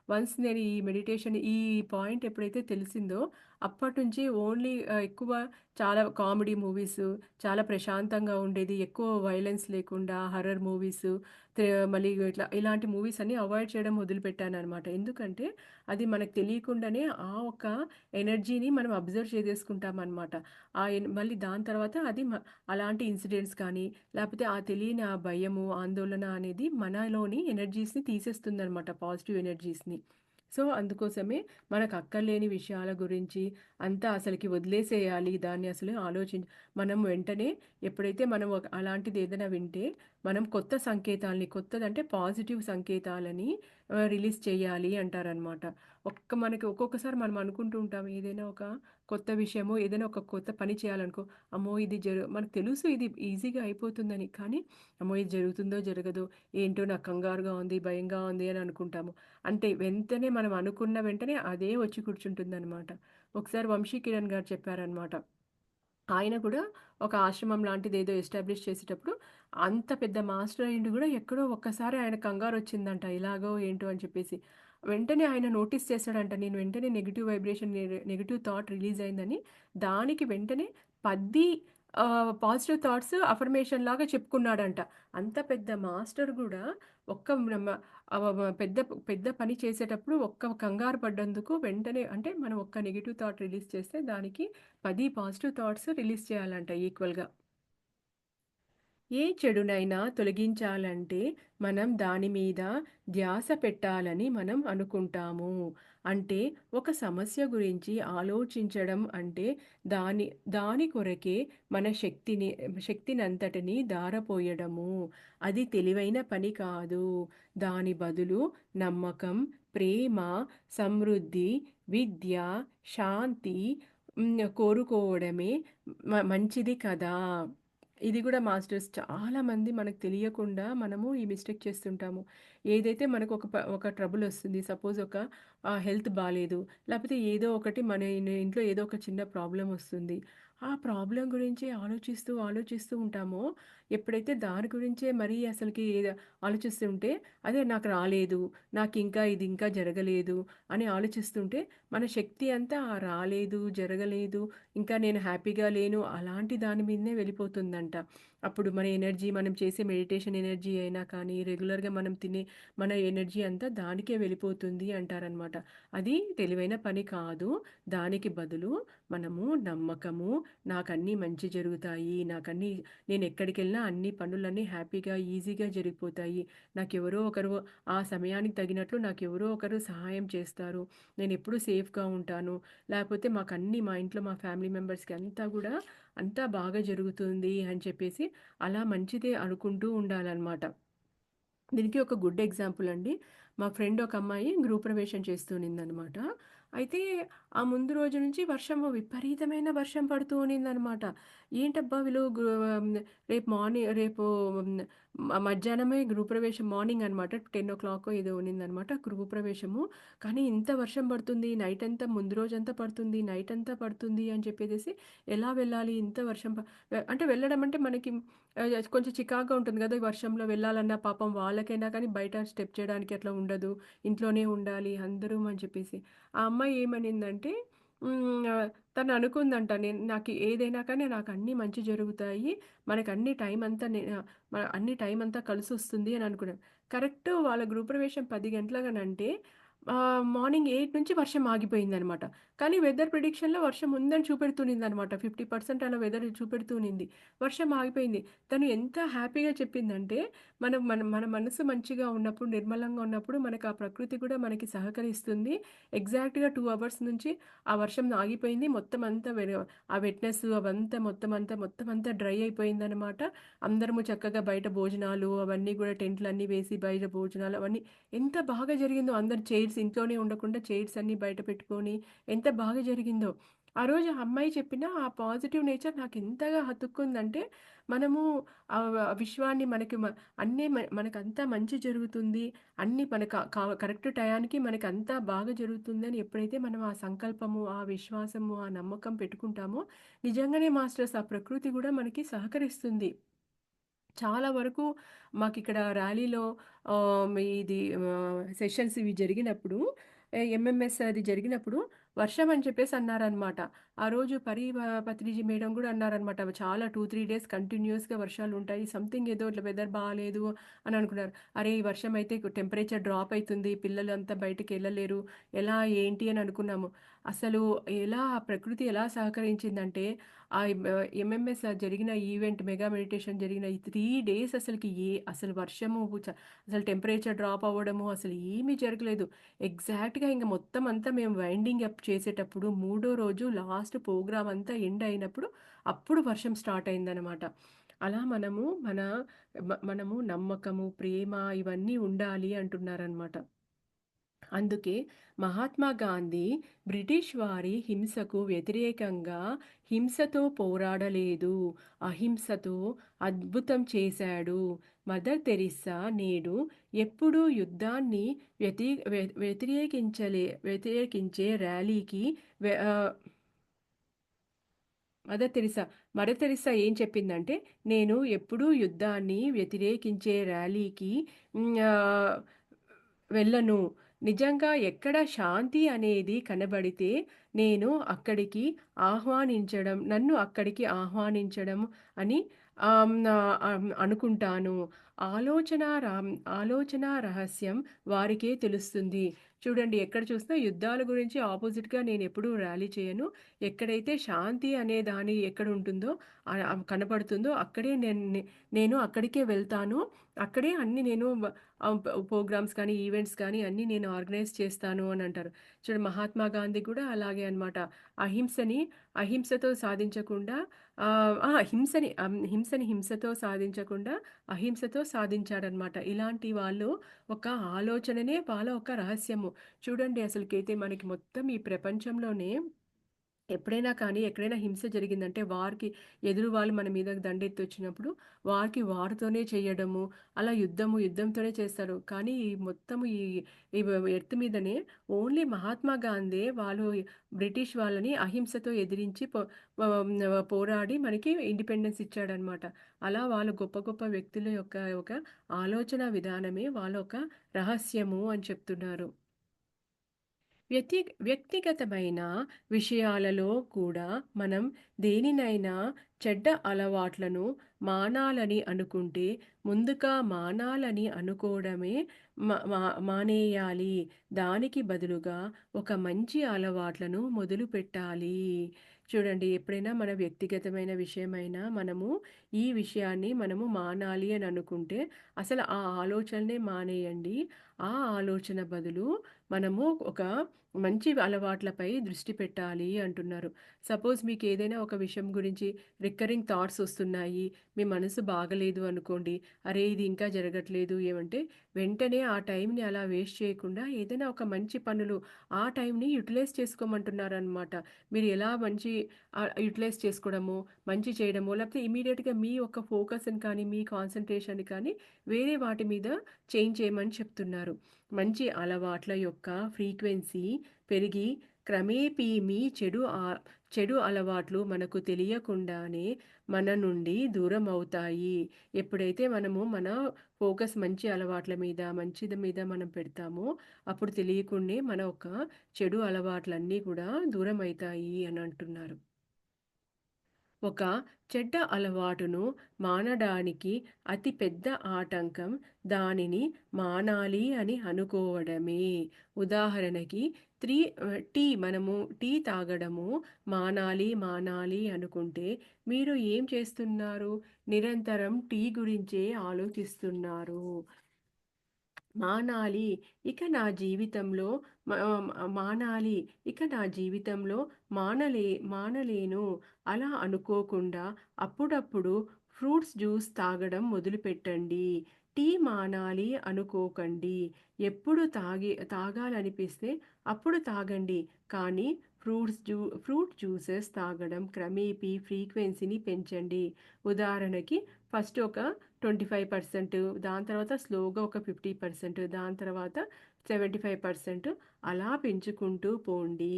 వన్స్ నేను ఈ మెడిటేషన్ ఈ పాయింట్ ఎప్పుడైతే తెలిసిందో అప్పటినుంచి ఓన్లీ ఎక్కువ చాలా కామెడీ మూవీసు, చాలా ప్రశాంతంగా ఉండేది. ఎక్కువ వయలెన్స్ లేకుండా హర్రర్ మూవీసు, తే మళ్ళీ ఇట్లా ఇలాంటి మూవీస్ అన్నీ అవాయిడ్ చేయడం మొదలుపెట్టాననమాట. ఎందుకంటే అది మనకు తెలియకుండానే ఆ ఒక ఎనర్జీని మనం అబ్జర్వ్ చేసేసుకుంటామనమాట. మళ్ళీ దాని తర్వాత అది అలాంటి ఇన్సిడెంట్స్ కానీ, లేపోతే ఆ తెలియని ఆ భయము, ఆందోళన అనేది మనలోని ఎనర్జీస్‌ని తీసేస్తుందనమాట. పాజిటివ్ ఎనర్జీస్‌ని. సో, అందుకోసమే మనకు అక్కర్లేని విషయాల గురించి అంతా అసలకి వదిలేసేయాలి. దాన్ని అసలు మనం వెంటనే ఎప్పుడైతే మనం అలాంటిది ఏదైనా వింటే, మనం కొత్త సంకేతాల్ని కొత్తదంటే పాజిటివ్ సంకేతాలని రిలీజ్ చేయాలి అంటారనమాట. మనకి ఒక్కొక్కసారి మనం అనుకుంటూ ఉంటాం ఏదైనా ఒక కొత్త విషయము, ఏదైనా ఒక కొత్త పని చేయాలనుకో, అమ్మో! ఇది మనకు తెలుసు ఇది ఈజీగా అయిపోతుందని. కానీ, అమ్మో! ఇది జరుగుతుందో, జరగదో, ఏంటో నాకు కంగారుగా ఉంది, భయంగా ఉంది అని అనుకుంటాము. అంటే వెంటనే మనం అనుకున్న వెంటనే అదే వచ్చి కూర్చుంటుందనమాట. ఒకసారి 'వంశీ కిరణ్' గారు చెప్పారనమాట. ఆయన కూడా ఒక ఆశ్రమం లాంటిదేదో ఎస్టాబ్లిష్ చేసేటప్పుడు, అంత పెద్ద మాస్టర్ అయ్యుండి గూడా ఎక్కడో ఒక్కసారి ఆయన కంగారొచ్చిందంట. ఇలాగో ఏంటో అని చెప్పేసి. వెంటనే ఆయన నోటీస్ చేసాడంట. నేను వెంటనే negative vibration negative thought release అయిందని, దానికి వెంటనే 10 పాజిటివ్ థాట్స్ అఫర్మేషన్ లాగా చెప్పుకున్నాడంట. అంత పెద్ద మాస్టర్ గూడా ఒక్క మ అవ వ పెద్ద పెద్ద పని చేసేటప్పుడు ఒక్క కంగారు పడ్డందుకు వెంటనే అంటే మనం ఒక్క నెగెటివ్ థాట్ రిలీజ్ చేస్తే దానికి 10 పాజిటివ్ థాట్స్ రిలీజ్ చేయాలంట ఈక్వల్‌గా. ఏ చెడునైనా తొలగించాలంటే మనం దాని మీద ధ్యాస పెట్టాలని మనం అనుకుంటాము. అంటే ఒక సమస్య గురించి ఆలోచించడం అంటే దాని దాని కొరకే మన శక్తినంతటిని ధారపోయడము. అది తెలివైన పని కాదు. దాని బదులు నమ్మకం, ప్రేమ, సమృద్ధి, విద్య, శాంతి కోరుకోవడమే మంచిది కదా! ఇది గూడా మాస్టర్స్ చాలామంది మనకు తెలియకుండా మనము ఈ మిస్టేక్ చేస్తుంటాము. ఏదైతే మనకు ఒక ట్రబులొస్తుంది. సపోజ్ ఒక హెల్త్ బాలేదు. లేపోతే ఏదో ఒకటి మన ఇంట్లో ఏదో ఒక చిన్న ప్రాబ్లమొస్తుంది. ఆ ప్రాబ్లమ్ గురించి ఆలోచిస్తూ, ఆలోచిస్తూ ఉంటామో, ఎప్పుడైతే దాని గురించే మరీ అసలకి ఆలోచిస్తుంటే, అదే నాకు రాలేదు, నాకింకా ఇది ఇంకా జరగలేదు అని ఆలోచిస్తుంటే, మన శక్తి అంతా ఆ రాలేదు, జరగలేదు, ఇంకా నేను హ్యాపీగా లేను అలాంటి దాని మీదనే వెళ్ళిపోతుందంట. అప్పుడు మన ఎనర్జీ మనం చేసే మెడిటేషన్ ఎనర్జీ అయినా కానీ, రెగ్యులర్‌గా మనం తినే మన ఎనర్జీ అంతా దానికే వెళ్ళిపోతుంది అంటారనమాట. అది తెలివైన పని కాదు. దానికి బదులు మనము నమ్మకము, నాకన్నీ మంచి జరుగుతాయి, నేనెక్కడికెళ్ళినా అన్ని పనులన్నీ హ్యాపీగా, ఈజీగా జరిగిపోతాయి. నాకెవరో ఒకరు ఆ సమయానికి తగినట్లు నాకెవరో ఒకరు సహాయం చేస్తారు. నేనెప్పుడూ సేఫ్‌గా ఉంటాను. లేపోతే మా ఇంట్లో మా ఫ్యామిలీ మెంబర్స్‌కి అంతా గూడా అంతా బాగా జరుగుతుంది అని చెప్పేసి అలా మంచిదే అనుకుంటూ ఉండాలనమాట. దీనికి ఒక గుడ్ ఎగ్జాంపుల్ అండి. మా ఫ్రెండ్ ఒక అమ్మాయి గృహప్రవేశం చేస్తూనిందనమాట. అయితే ఆ ముందు రోజు నుంచి విపరీతమైన వర్షం పడుతూ ఉన్నిందనమాట. ఏంటబ్బా! రేపు మధ్యాహ్నమే గృహప్రవేశం మార్నింగ్ అనమాట. 10:00 ఏదో ఉన్నిందనమాట గృహప్రవేశము. కానీ ఇంత వర్షం పడుతుంది. నైటంతా ముందు రోజంతా పడుతుంది. నైటంతా పడుతుంది అని చెప్పేసేసి ఎలా వెళ్ళాలి? ఇంత వర్షం అంటే వెళ్ళడం అంటే మనకి కొంచెం చికాకుగా ఉంటుంది గదా! ఈ వర్షంలో వెళ్ళాలన్నా పాపం వాళ్ళకైనా కానీ బయట స్టెప్ చేయడానికి అట్లా ఉండదు. ఇంట్లోనే ఉండాలి అందరూ అని చెప్పేసి. ఆ అమ్మాయి ఏమనిందంటే తననుకుందంట నాకు ఏదైనా కానీ నాకన్నీ మంచి జరుగుతాయి. మనకన్ని టైమంతా అన్ని టైమంతా కలిసొస్తుంది అని అనుకున్నాను. కరెక్ట్ వాళ్ళ గృహప్రవేశం 10 గంటలకనంటే మార్నింగ్ 8 నుంచి వర్షం ఆగిపోయిందనమాట. కానీ వెదర్ ప్రిడిక్షన్‌లో వర్షం ఉందని చూపెడుతూనిందనమాట. 50% అలా వెదర్ చూపెడుతూనింది. వర్షం ఆగిపోయింది. తను ఎంత హ్యాపీగా చెప్పిందంటే, మన మన మనసు మంచిగా ఉన్నప్పుడు, నిర్మలంగా ఉన్నప్పుడు మనకు ఆ ప్రకృతి కూడా మనకి సహకరిస్తుంది. ఎగ్జాక్ట్‌గా 2 అవర్స్ నుంచి ఆ వర్షం ఆగిపోయింది. మొత్తం అంతా ఆ వెట్‌నెస్ అవంతా మొత్తం అంతా డ్రై అయిపోయిందనమాట. అందరము చక్కగా బయట భోజనాలు అవన్నీ గూడా టెంట్‌లన్నీ వేసి బయట భోజనాలు అవన్నీ ఎంత బాగా జరిగిందో అందరు చైర్స్ ఇంట్లోనే ఉండకుండా చైర్స్ అన్నీ బయట పెట్టుకొని ఎంత బాగా జరిగిందో. ఆ రోజు ఆ అమ్మాయి చెప్పిన ఆ పాజిటివ్ నేచర్ నాకెంతగా హత్తుకుందంటే, మనము విశ్వాన్ని మనకి అన్నీ మనకంతా మంచి జరుగుతుంది. అన్నీ మన కరెక్ట్ టయానికి మనకంతా బాగా జరుగుతుందని ఎప్పుడైతే మనం ఆ సంకల్పము, ఆ విశ్వాసము, ఆ నమ్మకం పెట్టుకుంటామో, నిజంగానే మాస్టర్స్ ఆ ప్రకృతి గూడా మనకి సహకరిస్తుంది. చాలా వరకు మాకిక్కడ ర్యాలీలో ఇది సెషన్స్ ఇవి జరిగినప్పుడు ఎంఎంఎస్ అది జరిగినప్పుడు వర్షం అని చెప్పేసి అన్నారనమాట. ఆ రోజు పత్రిజీ మేడం గూడా అన్నారనమాట. చాలా 2, 3 డేస్ కంటిన్యూయస్‌గా వర్షాలుంటాయి. సంథింగ్ ఏదో ఇట్లా వెదర్ బాలేదు అని అనుకున్నారు. అరే! ఈ వర్షం అయితే టెంపరేచర్ డ్రాప్ అయితుంది. పిల్లలంతా బయటికెళ్ళలేరు. ఎలా ఏంటి అని అనుకున్నాము. అసలు ఎలా ఆ ప్రకృతి ఎలా సహకరించిందంటే ఎంఎంఎస్ జరిగిన ఈవెంట్ మెగా మెడిటేషన్ జరిగిన ఈ 3 డేస్ అసలు వర్షము అసలు టెంపరేచర్ డ్రాప్ అవ్వడము అసలు ఏమీ జరగలేదు. ఎగ్జాక్ట్‌గా ఇంక మొత్తం అంతా మేము వైండింగ్ అప్ చేసేటప్పుడు మూడో రోజు లాస్ట్ ప్రోగ్రామ్ అంతా ఎండ్ అయినప్పుడు అప్పుడు వర్షం స్టార్ట్ అయిందనమాట. అలా మనము నమ్మకము, ప్రేమ ఇవన్నీ ఉండాలి అంటున్నారనమాట. అందుకే మహాత్మా గాంధీ బ్రిటిష్ వారి హింసకు వ్యతిరేకంగా హింసతో పోరాడలేదు, అహింసతో అద్భుతం చేశాడు. మదర్ తెరిస్సా నేడు ఎప్పుడూ యుద్ధాన్ని వ్యతిరేకించే ర్యాలీకి వె- ఆ, మదర్ తెరిస్సా ఏం చెప్పిందంటే, నేను ఎప్పుడూ యుద్ధాన్ని వ్యతిరేకించే ర్యాలీకి హ్మ్, వెళ్ళను. నిజంగా ఎక్కడ శాంతి అనేది కనబడితే నన్ను అక్కడికి ఆహ్వానించడం అని అనుకుంటాను. ఆలోచన ఆలోచన రహస్యం వారికే తెలుస్తుంది. చూడండి ఎక్కడ చూసినా యుద్ధాల గురించి ఆపోజిట్‌గా నేనెప్పుడూ ర్యాలీ చేయను. ఎక్కడైతే శాంతి అనే దాని ఎక్కడుంటుందో కనపడుతుందో అక్కడే నేను అక్కడికే వెళ్తాను. అక్కడే అన్నీ నేను ప్రోగ్రామ్స్ కానీ, ఈవెంట్స్ కానీ అన్నీ నేను ఆర్గనైజ్ చేస్తాను అని అంటారు. చూడండి మహాత్మా గాంధీ కూడా అలాగే అన్నమాట. అహింసని అహింసతో సాధించకుండా హింసని హింసతో సాధించకుండా అహింసతో సాధించాడనమాట. ఇలాంటి వాళ్ళు ఒక ఆలోచననే వాళ్ళ ఒక రహస్యము. చూడండి అసలుకైతే మనకి మొత్తం ఈ ప్రపంచంలోనే ఎప్పుడైనా కానీ, ఎక్కడైనా హింస జరిగిందంటే ఎదురు వాళ్ళు మన మీద దండెత్తొచ్చినప్పుడు వారితోనే చేయడము, అలా యుద్ధంతోనే చేస్తారు. కానీ ఈ మొత్తము ఈ ఎర్త్ మీదనే ఓన్లీ మహాత్మా గాంధే వాళ్ళు బ్రిటిష్ వాళ్ళని అహింసతో ఎదిరించి పోరాడి మనకి ఇండిపెండెన్స్ ఇచ్చాడనమాట. అలా వాళ్ళు గొప్ప గొప్ప వ్యక్తుల యొక్క ఒక ఆలోచన విధానమే వాళ్ళ ఒక రహస్యము అని చెప్తున్నారు. వ్యక్తిగతమైన విషయాలలో కూడా మనం దేనినైనా చెడ్డ అలవాట్లను మానాలని అనుకుంటే ముందుగా మానాలని అనుకోవడమే మానేయాలి. దానికి బదులుగా ఒక మంచి అలవాట్లను మొదలుపెట్టాలి. చూడండి ఎప్పుడైనా మన వ్యక్తిగతమైన విషయమైనా ఈ విషయాన్ని మనము మానాలి అని అనుకుంటే అసలు ఆ ఆలోచననే మానేయండి. ఆ ఆలోచన బదులు మనము ఒక మంచి అలవాట్లపై దృష్టి పెట్టాలి అంటున్నారు. సపోజ్ మీకేదైనా ఒక విషయం గురించి రికరింగ్ థాట్స్ వస్తున్నాయి. మీ మనసు బాగలేదు అనుకోండి. అరే! ఇది ఇంకా జరగట్లేదు ఏమంటే వెంటనే ఆ టైంని అలా వేస్ట్ చేయకుండా ఏదైనా ఒక మంచి పనులు ఆ టైంని యుటిలైజ్ చేసుకోమంటున్నారనమాట. మీరు ఎలా మంచి యుటిలైజ్ చేసుకోవడమో, మంచి చేయడమో లేకపోతే ఇమ్మీడియేట్‌గా మీ యొక్క ఫోకస్‌ని కానీ, మీ కాన్సంట్రేషన్‌ని కానీ వేరే వాటి మీద చేంజ్ చేయమని చెప్తున్నారు. మంచి అలవాట్ల యొక్క ఫ్రీక్వెన్సీ పెరిగి క్రమేపీ చెడు అలవాట్లు మనకు తెలియకుండానే మన నుండి దూరమవుతాయి. ఎప్పుడైతే మనము మన ఫోకస్ మంచి అలవాట్ల మీద, మంచిది మీద మనం పెడతామో, అప్పుడు తెలియకుండే మన ఒక చెడు అలవాట్లన్నీ కూడా దూరమైతాయి అని అంటున్నారు. ఒక చెడ్డ అలవాటును మానడానికి అతి పెద్ద ఆటంకం దానిని మానాలి అని అనుకోవడమే. ఉదాహరణకి టీ మనము టీ తాగడము మానాలి, మానాలి అనుకుంటే మీరు ఏం చేస్తున్నారు? నిరంతరం టీ గురించే ఆలోచిస్తున్నారు. మానాలి. ఇక నా జీవితంలో మానాలి. ఇక నా జీవితంలో మానలేను అలా అనుకోకుండా అప్పుడప్పుడు ఫ్రూట్స్ జ్యూస్ తాగడం మొదలుపెట్టండి. టీ మానాలి అనుకోకండి. ఎప్పుడు తాగాలనిపిస్తే అప్పుడు తాగండి. కానీ ఫ్రూట్ జ్యూసెస్ తాగడం క్రమేపీ ఫ్రీక్వెన్సీని పెంచండి. ఉదాహరణకి ఫస్ట్ ఒక 25%, దాని తర్వాత స్లోగా ఒక 50%, దాని తర్వాత 75% అలా పెంచుకుంటూ పోండి.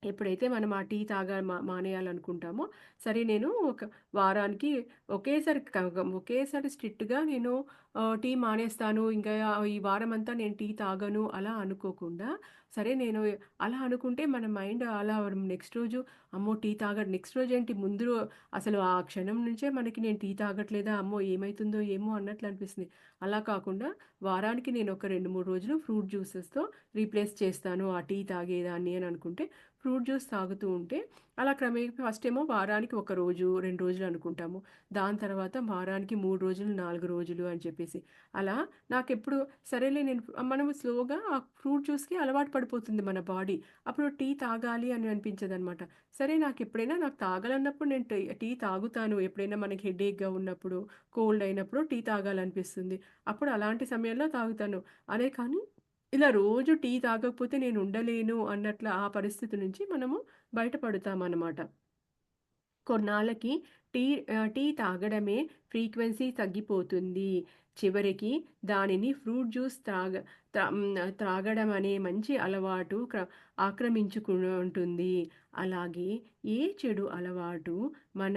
ఎప్పుడైతే మనం ఆ టీ మానేయాలనుకుంటామో, సరే నేను ఒక వారానికి ఒకేసారి స్ట్రిక్ట్‌గా నేను టీ మానేస్తాను. ఇంకా ఈ వారమంతా నేను టీ తాగను అలా అనుకోకుండా, సరే నేను అలా అనుకుంటే మన మైండ్ అలా నెక్స్ట్ రోజు అమ్మో! నెక్స్ట్ రోజేంటి అసలు ఆ క్షణం నుంచే మనకి నేను టీ తాగట్లేదా? అమ్మో! ఏమైతుందో ఏమో అన్నట్లు అనిపిస్తుంది. అలా కాకుండా వారానికి నేను ఒక 2, 3 రోజులు ఫ్రూట్ జ్యూసెస్‌తో రీప్లేస్ చేస్తాను ఆ టీ తాగేదాన్ని అని అనుకుంటే ఫ్రూట్ జ్యూస్ తాగుతూ ఉంటే అలా ఫస్ట్ ఏమో వారానికి ఒక రోజు, 2 రోజులు అనుకుంటాము. దాని తర్వాత వారానికి 3 రోజులు, 4 రోజులు అని చెప్పేసి. అలా నాకెప్పుడు సరేలే మనము స్లోగా ఆ ఫ్రూట్ జ్యూస్‌కి అలవాటు పడిపోతుంది మన బాడీ. అప్పుడు టీ తాగాలి అని అనిపించదనమాట. సరే నాకు తాగాలన్నప్పుడు నేను టీ తాగుతాను. ఎప్పుడైనా మనకి హెడేక్‌గా ఉన్నప్పుడు, కోల్డ్ అయినప్పుడు టీ తాగాలనిపిస్తుంది. అప్పుడు అలాంటి సమయంలో తాగుతాను. కానీ ఇలా రోజు టీ తాగకపోతే నేను ఉండలేను అన్నట్ల ఆ పరిస్థితి నుంచి మనము బయటపడతామనమాట. కొన్నాళ్ళకి టీ తాగడమే ఫ్రీక్వెన్సీ తగ్గిపోతుంది. చివరికి దానిని ఫ్రూట్ జ్యూస్ త్రాగడం అనే మంచి అలవాటు ఆక్రమించుకుంటుంది. అలాగే ఏ చెడు అలవాటు మన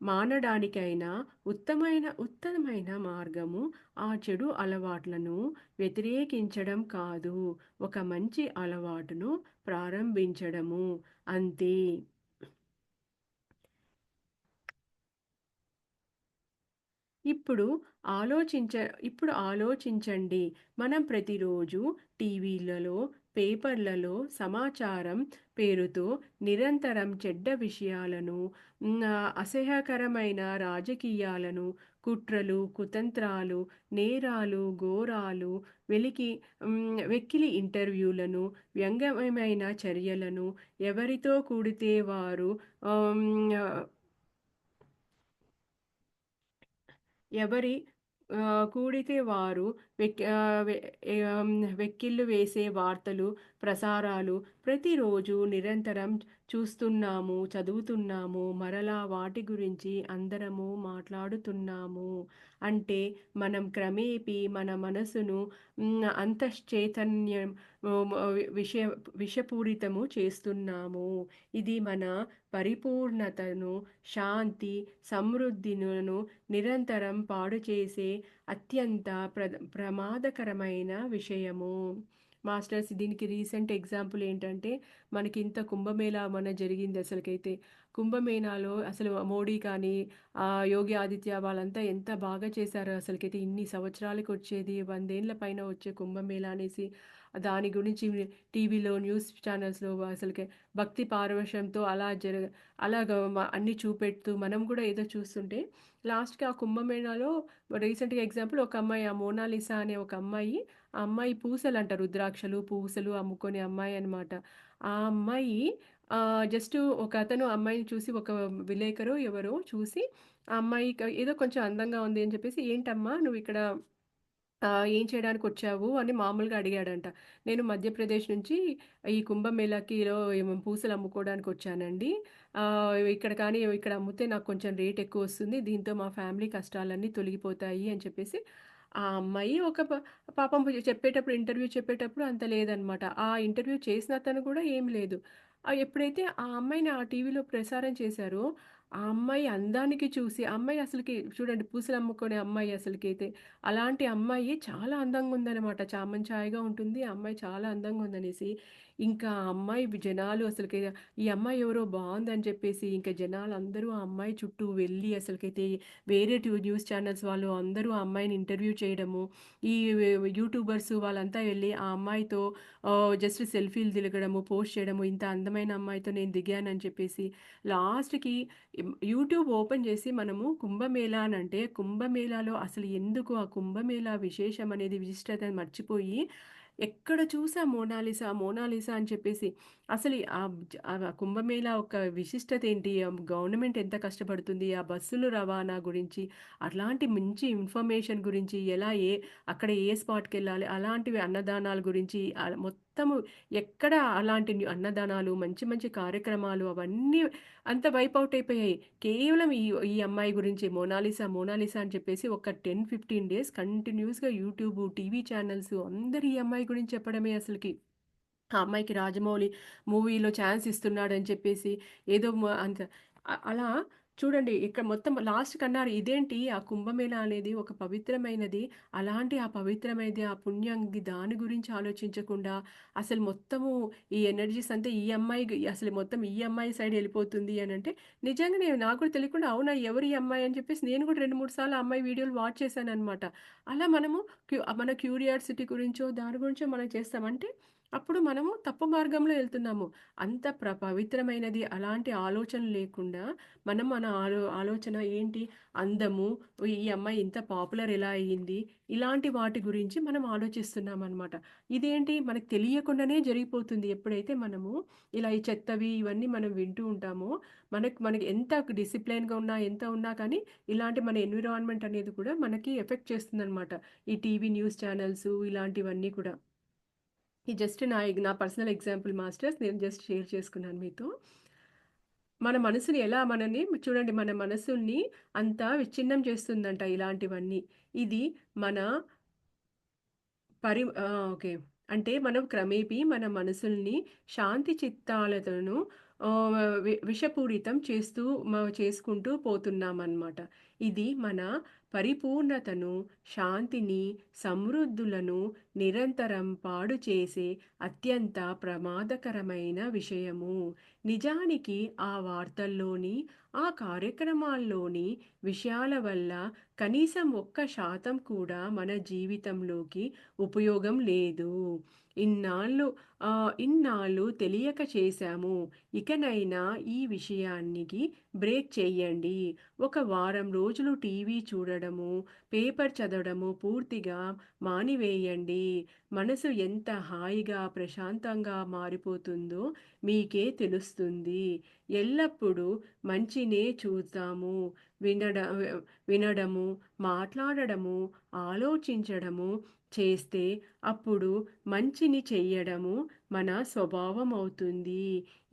మానడానికైనా ఉత్తమమైన మార్గము ఆ చెడు అలవాట్లను వ్యతిరేకించడం కాదు. ఒక మంచి అలవాటును ప్రారంభించడము అంతే. ఇప్పుడు ఆలోచించ ఇప్పుడు ఆలోచించండి. మనం ప్రతిరోజు టీవీలలో, పేపర్లలో సమాచారం పేరుతో నిరంతరం చెడ్డ విషయాలను, అసహ్యకరమైన రాజకీయాలను, కుట్రలు, కుతంత్రాలు, నేరాలు, ఘోరాలు, వెకిలి ఇంటర్వ్యూలను, వ్యంగ్యమైన చర్యలను, ఎవరితో కూడితే వారు ఆహ్, ఎవరి కూడితే వారు వెక్కిళ్ళు వేసే వార్తలు, ప్రసారాలు ప్రతిరోజు నిరంతరం చూస్తున్నాము, చదువుతున్నాము. మరలా వాటి గురించి అందరము మాట్లాడుతున్నాము. అంటే మనం క్రమేపీ మన మనసును అంతశ్చైతన్యం ఆహ్, విషయ విషపూరితము చేస్తున్నాము. ఇది మన పరిపూర్ణతను, శాంతి, సమృద్ధిను నిరంతరం పాడు చేసే అత్యంత ప్రమాదకరమైన విషయము. మాస్టర్స్ దీనికి రీసెంట్ ఎగ్జాంపుల్ ఏంటంటే మనకి ఇంత కుంభమేళా జరిగింది అసలుకైతే. కుంభమేళాలో అసలు మోడీ కానీ, యోగి ఆదిత్య వాళ్ళంతా ఎంత బాగా చేశారో అసలుకైతే ఇన్ని సంవత్సరాలకు వచ్చేది 100 ఏళ్ల పైన వచ్చే కుంభమేళా అనేసి దాని గురించి టీవీలో, న్యూస్ ఛానల్స్‌లో అసలుకి భక్తి పారవశ్యంతో అలాగా అన్నీ చూపెడుతూ మనం కూడా ఏదో చూస్తుంటే లాస్ట్‌కి ఆ కుంభమేళాలో రీసెంట్‌గా ఎగ్జాంపుల్ ఒక అమ్మాయి, ఆ మోనాలిసా అనే ఒక అమ్మాయి, ఆ అమ్మాయి పూసలంట రుద్రాక్షలు, పూసలు అమ్ముకునే అమ్మాయి అనమాట. ఆ అమ్మాయి జస్ట్ ఒకతను అమ్మాయిని చూసి ఒక విలేకరో ఎవరో చూసి ఆ అమ్మాయి ఏదో కొంచెం అందంగా ఉంది అని చెప్పేసి, "ఏంటమ్మా నువ్విక్కడ ఏం చేయడానికొచ్చావు?" అని మామూలుగా అడిగాడంట. "నేను మధ్యప్రదేశ్ నుంచి ఈ కుంభమేళాకిలో ఏమో పూసలు అమ్ముకోవడానికొచ్చానండి. ఇక్కడ అమ్మితే నాకు కొంచెం రేట్ ఎక్కువొస్తుంది. దీంతో మా ఫ్యామిలీ కష్టాలన్నీ తొలగిపోతాయి" అని చెప్పేసి ఆ అమ్మాయి ఒక పాపం ఇంటర్వ్యూ చెప్పేటప్పుడు అంత లేదనమాట. ఆ ఇంటర్వ్యూ చేసిన అతను కూడా ఏమి లేదు. ఎప్పుడైతే ఆ అమ్మాయిని ఆ టీవీలో ప్రసారం చేశారో, ఆ అమ్మాయి అందానికి చూసి ఆ అమ్మాయి అసలకి చూడండి పూసలమ్ముకునే అమ్మాయి అసలకైతే. అలాంటి అమ్మాయి చాలా అందంగా ఉందనమాట. చామంచాయగా ఉంటుంది. ఆ అమ్మాయి చాలా అందంగా ఉందనేసి, ఇంకా ఆ అమ్మాయి జనాలు అసలకి ఈ అమ్మాయి ఎవరో బావుందని చెప్పేసి ఇంకా జనాలందరూ ఆ అమ్మాయి చుట్టూ వెళ్ళి అసలకైతే వేరే న్యూస్ ఛానెల్స్ వాళ్ళు అందరూ ఆ అమ్మాయిని ఇంటర్వ్యూ చేయడము, ఈ యూట్యూబర్స్ వాళ్ళంతా వెళ్ళి ఆ అమ్మాయితో జస్ట్ సెల్ఫీలు దిగడము, పోస్ట్ చేయడము, ఇంత అందమైన అమ్మాయితో నేను దిగానని చెప్పేసి లాస్ట్‌కి యూట్యూబ్ ఓపెన్ చేసి మనము కుంభమేళా అనంటే, కుంభమేళాలో అసలు ఎందుకు ఆ కుంభమేళా విశేషం అనేది విశిష్టతను మర్చిపోయి, ఎక్కడ చూసా మోనాలిసా, మోనాలిసా అని చెప్పేసి అసలు ఆ కుంభమేళా యొక్క విశిష్టత ఏంటి? గవర్నమెంట్ ఎంత కష్టపడుతుంది? ఆ బస్సులు రవాణా గురించి, అట్లాంటి మంచి ఇన్ఫర్మేషన్ గురించి, అక్కడ ఏ స్పాట్‌కెళ్ళాలి, అలాంటివి అన్నదానాల గురించి మొత్తము ఎక్కడ అలాంటి అన్నదానాలు, మంచి మంచి కార్యక్రమాలు అవన్నీ అంతా వైప్ ఔట్ అయిపోయాయి. కేవలం ఈ ఈ అమ్మాయి గురించి మోనాలిసా, మోనాలిసా అని చెప్పేసి ఒక 10, 15 డేస్ కంటిన్యూయస్‌గా యూట్యూబ్, టీవీ ఛానెల్స్ అందరూ ఈ అమ్మాయి గురించి చెప్పడమే అసలకి. ఆ అమ్మాయికి రాజమౌళి మూవీలో ఛాన్స్ ఇస్తున్నాడని చెప్పేసి ఏదో అంత అలా చూడండి ఇక్కడ మొత్తం లాస్ట్‌కన్నారు ఇదేంటి ఆ కుంభమేళా అనేది ఒక పవిత్రమైనది. అలాంటి ఆ పవిత్రమైనది, ఆ పుణ్యంది దాని గురించి ఆలోచించకుండా అసలు మొత్తము ఈ ఎనర్జీస్ అంతా ఈ అమ్మాయి అసలు మొత్తం ఈ అమ్మాయి సైడ్ ఎళ్ళిపోతుంది అనంటే నిజంగానే నాకు కూడా తెలియకుండా అవునా! ఎవరు ఈ అమ్మాయి అని చెప్పేసి నేను కూడా 2, 3 సార్లు ఆ అమ్మాయి వీడియోలు వాచ్ చేశాననమాట. అలా మనము మన క్యూరియాసిటీ గురించో, దాని గురించో మనం చేస్తాం. అంటే అప్పుడు మనము తప్పు మార్గంలో ఎళ్తున్నాము. అంత పవిత్రమైనది అలాంటి ఆలోచన లేకుండా, మనం మన ఆలోచన ఏంటి అందము, ఈ అమ్మాయి ఇంత పాపులర్ ఎలా అయ్యింది? ఇలాంటి వాటి గురించి మనం ఆలోచిస్తున్నామనమాట. ఇదేంటి మనకు తెలియకుండానే జరిగిపోతుంది. ఎప్పుడైతే మనము ఇలా ఈ చెత్తవి ఇవన్నీ మనం వింటూ ఉంటామో, మనకి ఎంత డిసిప్లైన్‌గా ఉన్నా, ఎంత ఉన్నా కానీ ఇలాంటి మన ఎన్విరాన్మెంట్ అనేది కూడా మనకి ఎఫెక్ట్ చేస్తుందనమాట. ఈ టీవీ న్యూస్ ఛానెల్సు ఇలాంటివన్నీ కూడా. ఇది జస్ట్ నా పర్సనల్ ఎగ్జాంపుల్ మాస్టర్స్. నేను జస్ట్ షేర్ చేసుకున్నాను మీతో. మన మనసుని ఎలా మనని చూడండి మన మనసుల్ని అంతా విచ్ఛిన్నం చేస్తుందంట ఇలాంటివన్నీ. ఇది మన ఓకే. అంటే మనం క్రమేపీ మన మనసుల్ని శాంతి చిత్తాలతోను విషపూరితం చేసుకుంటూ పోతున్నామనమాట. ఇది మన పరిపూర్ణతను, శాంతిని, సమృద్ధులను నిరంతరం పాడు చేసే అత్యంత ప్రమాదకరమైన విషయము. నిజానికి ఆ వార్తల్లోని, ఆ కార్యక్రమాల్లోని విషయాల వల్ల కనీసం 1% కూడా మన జీవితంలోకి ఉపయోగం లేదు. ఇన్నాళ్ళు ఇన్నాళ్ళు తెలియక చేశాము. ఇకనైనా ఈ విషయానికి బ్రేక్ చేయండి. ఒక వారం రోజులు టీవీ చూడడము, పేపర్ చదవడము పూర్తిగా మానివేయండి. మనసు ఎంత హాయిగా, ప్రశాంతంగా మారిపోతుందో మీకే తెలుస్తుంది. ఎల్లప్పుడూ మంచినే చూద్దాము. వినడ వినడము, మాట్లాడడము, ఆలోచించడము చేస్తే అప్పుడు మంచిని చెయ్యడము మన స్వభావం అవుతుంది.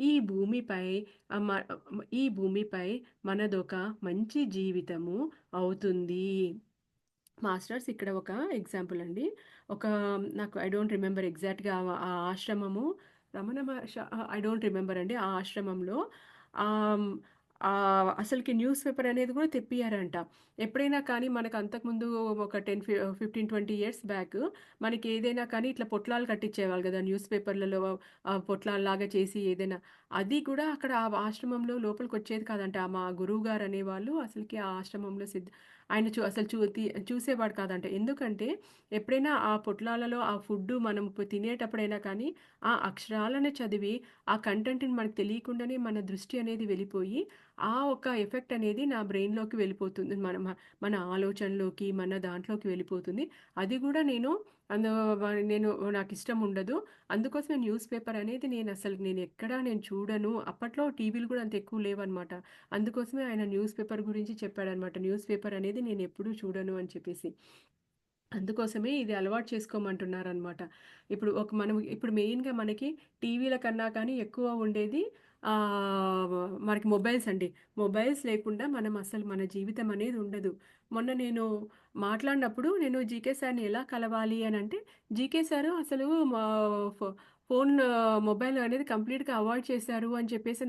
ఈ భూమిపై ఆహ్, మ ఈ భూమిపై మనదొక మంచి జీవితము అవుతుంది. మాస్టర్స్ ఇక్కడ ఒక ఎగ్జాంపుల్ అండి. ఒక నాకు ఐ డోంట్ రిమెంబర్ ఎగ్జాక్ట్‌గా ఆ ఆశ్రమము Ramana Maharshi I don't remember అండి. ఆ ఆశ్రమంలో ఆహ్, అసలకి న్యూస్ పేపర్ అనేది కూడా తెప్పియారంట. ఎప్పుడైనా కానీ మనకు అంతకుముందు ఒక 15, 20 ఇయర్స్ బ్యాక్ మనకి ఏదైనా కానీ ఇట్లా పొట్లాలు కట్టించేవాళ్ళు కదా! న్యూస్ పేపర్‌లలో పొట్లాల్లాగా చేసి ఏదైనా అది కూడా అక్కడ ఆ ఆశ్రమంలో లోపలికొచ్చేది కాదంట. మా గురువుగారు అనేవాళ్ళు అసలకి ఆ ఆశ్రమంలో ఆయన అసలు చూసేవాడు కాదంట. ఎందుకంటే ఎప్పుడైనా ఆ పొట్లాలలో ఆ ఫుడ్డు మనం తినేటప్పుడైనా కానీ, ఆ అక్షరాలను చదివి, ఆ కంటెంట్‌ని మనకు తెలియకుండానే మన దృష్టి అనేది వెళ్ళిపోయి, ఆ ఒక ఎఫెక్ట్ అనేది నా బ్రెయిన్‌లోకి వెళ్ళిపోతుంది. మన ఆలోచనలోకి, మన దాంట్లోకి వెళ్ళిపోతుంది. అది గూడా అందు నేను నాకిష్టం ఉండదు. అందుకోసమే న్యూస్ పేపర్ అనేది నేను చూడను. అప్పట్లో టీవీలు గూడా అంత ఎక్కువ లేవన్నమాట. అందుకోసమే ఆయన న్యూస్ పేపర్ గురించి చెప్పాడనమాట. న్యూస్ పేపర్ అనేది నేనెప్పుడూ చూడను అని చెప్పేసి. అందుకోసమే ఇది అలవాటు చేసుకోమంటున్నారనమాట. మనం ఇప్పుడు మెయిన్‌గా మనకి టీవీల కన్నా కానీ ఎక్కువ ఉండేది ఆహ్, మనకి మొబైల్స్ అండి. మొబైల్స్ లేకుండా మనం అసలు మన జీవితం అనేది ఉండదు. మొన్న నేను మాట్లాడినప్పుడు నేను జీకే సార్‌ని ఎలా కలవాలి అనంటే, జీకే సారు అసలు మా ఫో ఫోన్ మొబైల్ అనేది కంప్లీట్‌గా అవాయిడ్ చేశారు అని చెప్పేసి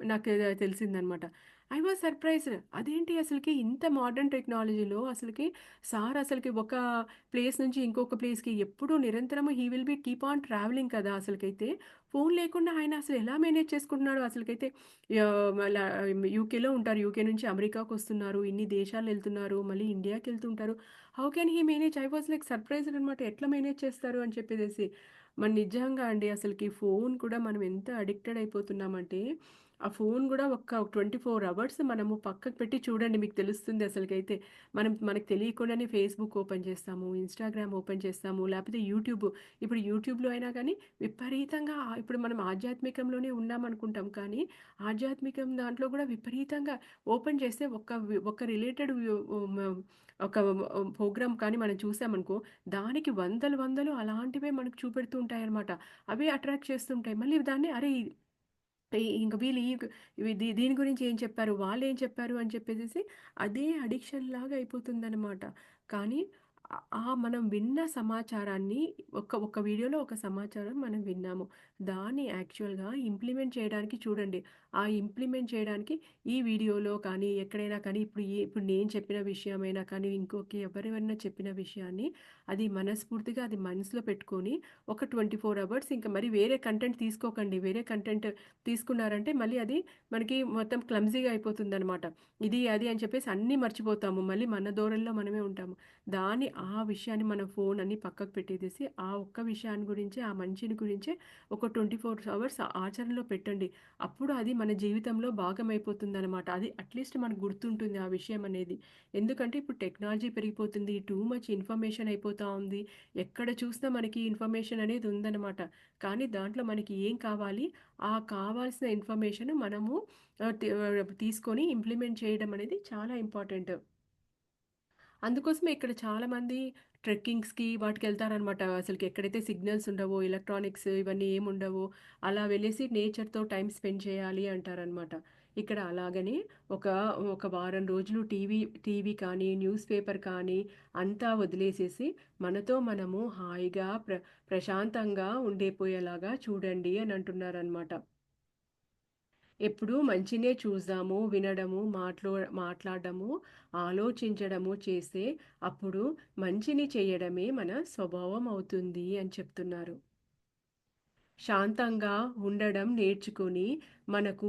నాకు తెలిసిందనమాట. I was surprised. అదేంటి అసలకి ఇంత మోడర్న్ టెక్నాలజీలో అసలకి సార్ అసలకి ఒక ప్లేస్ నుంచి ఇంకొక ప్లేస్‌కి ఎప్పుడూ నిరంతరము he will be keep on travelling కదా! అసలకైతే. ఫోను లేకుండా ఆయన అసలు ఎలా మేనేజ్ చేసుకుంటున్నాడో అసలకైతే మళ్ళా యూకేలో ఉంటారు. యూకే నుంచి అమెరికాకొస్తున్నారు. ఇన్ని దేశాలెళ్తున్నారు. మళ్ళీ ఇండియాకెళ్తుంటారు. How can he manage? I was like surprised అనమాట. ఎట్లా మేనేజ్ చేస్తారు అని చెప్పేసేసి. మరి నిజంగా అండి అసలకి ఫోను కూడా మనం ఎంత అడిక్టెడ్ అయిపోతున్నామంటే ఆ ఫోను గూడా ఒక్క 24 అవర్స్ మనము పక్కకు పెట్టి చూడండి మీకు తెలుస్తుంది అసలకైతే. మనకు తెలియకుండానే ఫేస్‌బుక్ ఓపెన్ చేస్తాము, ఇన్‌స్టాగ్రామ్ ఓపెన్ చేస్తాము, లేపోతే యూట్యూబ్. ఇప్పుడు యూట్యూబ్‌లో అయినా గానీ విపరీతంగా ఇప్పుడు మనం ఆధ్యాత్మికంలోనే ఉన్నామనుకుంటాం కానీ, ఆధ్యాత్మికం దాంట్లో గూడా విపరీతంగా ఓపెన్ చేస్తే ఒక రిలేటెడ్ ఒక ప్రోగ్రామ్ కానీ మనం చూసామనుకో, దానికి వందలు వందలు అలాంటివే మనకు చూపెడుతూ ఉంటాయన్నమాట. అవే అట్రాక్ట్ చేస్తుంటాయి. మళ్ళీ దాన్ని అరే! ఇంక వీళ్ళు దీని గురించి ఏం చెప్పారు? వాళ్ళేం చెప్పారు? అని చెప్పేసేసి అదే అడిక్షన్‌లాగా అయిపోతుందనమాట. కానీ మనం విన్న సమాచారాన్ని ఒక వీడియోలో ఒక సమాచారం మనం విన్నాము. దాన్ని యాక్చువల్‌గా ఇంప్లిమెంట్ చేయడానికి చూడండి. ఆ ఇంప్లిమెంట్ చేయడానికి ఈ వీడియోలో కానీ, ఎక్కడైనా కానీ ఇప్పుడు నేను చెప్పిన విషయమైనా కానీ, ఎవరెవరైనా చెప్పిన విషయాన్ని అది మనస్ఫూర్తిగా అది మనసులో పెట్టుకొని ఒక 24 అవర్స్ ఇంక మరి వేరే కంటెంట్ తీసుకోకండి. వేరే కంటెంట్ తీసుకున్నారంటే మళ్ళీ అది మనకి మొత్తం క్లమ్జీగా అయిపోతుందనమాట. ఇది, అది అని చెప్పేసి అన్నీ మర్చిపోతాము. మళ్ళీ మన ధోరణిలో మనమే ఉంటాము. ఆ విషయాన్ని మన ఫోన్ అన్ని పక్కకు పెట్టేసేసి, ఆ ఒక్క విషయాన్ని గురించే, ఆ మంచిని గురించే ఒక 24 అవర్స్ ఆచరణలో పెట్టండి. అప్పుడు అది మన జీవితంలో భాగమైపోతుందనమాట. అది అట్‌లీస్ట్ మనకు గుర్తుంటుంది ఆ విషయం అనేది. ఎందుకంటే ఇప్పుడు టెక్నాలజీ పెరిగిపోతుంది. టూ మచ్ ఇన్ఫర్మేషన్ అయిపోతా ఉంది. ఎక్కడ చూసినా మనకి ఇన్ఫర్మేషన్ అనేది ఉందనమాట. కానీ దాంట్లో మనకి ఏం కావాలి? ఆ కావాల్సిన ఇన్ఫర్మేషన్ మనము తీసుకొని ఇంప్లిమెంట్ చేయడం అనేది చాలా ఇంపార్టెంట్. అందుకోసమే ఇక్కడ చాలామంది ట్రెక్కింగ్స్‌కి వాటికెళ్తారనమాట. అసలకి ఎక్కడైతే సిగ్నల్స్ ఉండవో, ఎలక్ట్రానిక్స్ ఇవన్నీ ఏముండవో, అలా వెళ్ళేసి నేచర్‌తో టైమ్ స్పెండ్ చేయాలి అంటారనమాట. ఇక్కడ అలాగని ఒక, ఒక వారం రోజులు టీవీ కానీ, న్యూస్ పేపర్ కానీ అంతా వదిలేసేసి, మనతో మనము హాయిగా ప్రశాంతంగా ఉండిపోయేలాగా చూడండి అని అంటున్నారనమాట. ఎప్పుడూ మంచినే చూద్దాము, వినడము, మాట్లాడడము, ఆలోచించడము చేస్తే అప్పుడు మంచిని చేయడమే మన స్వభావం అవుతుంది అని చెప్తున్నారు. శాంతంగా ఉండడం నేర్చుకొని, మనకు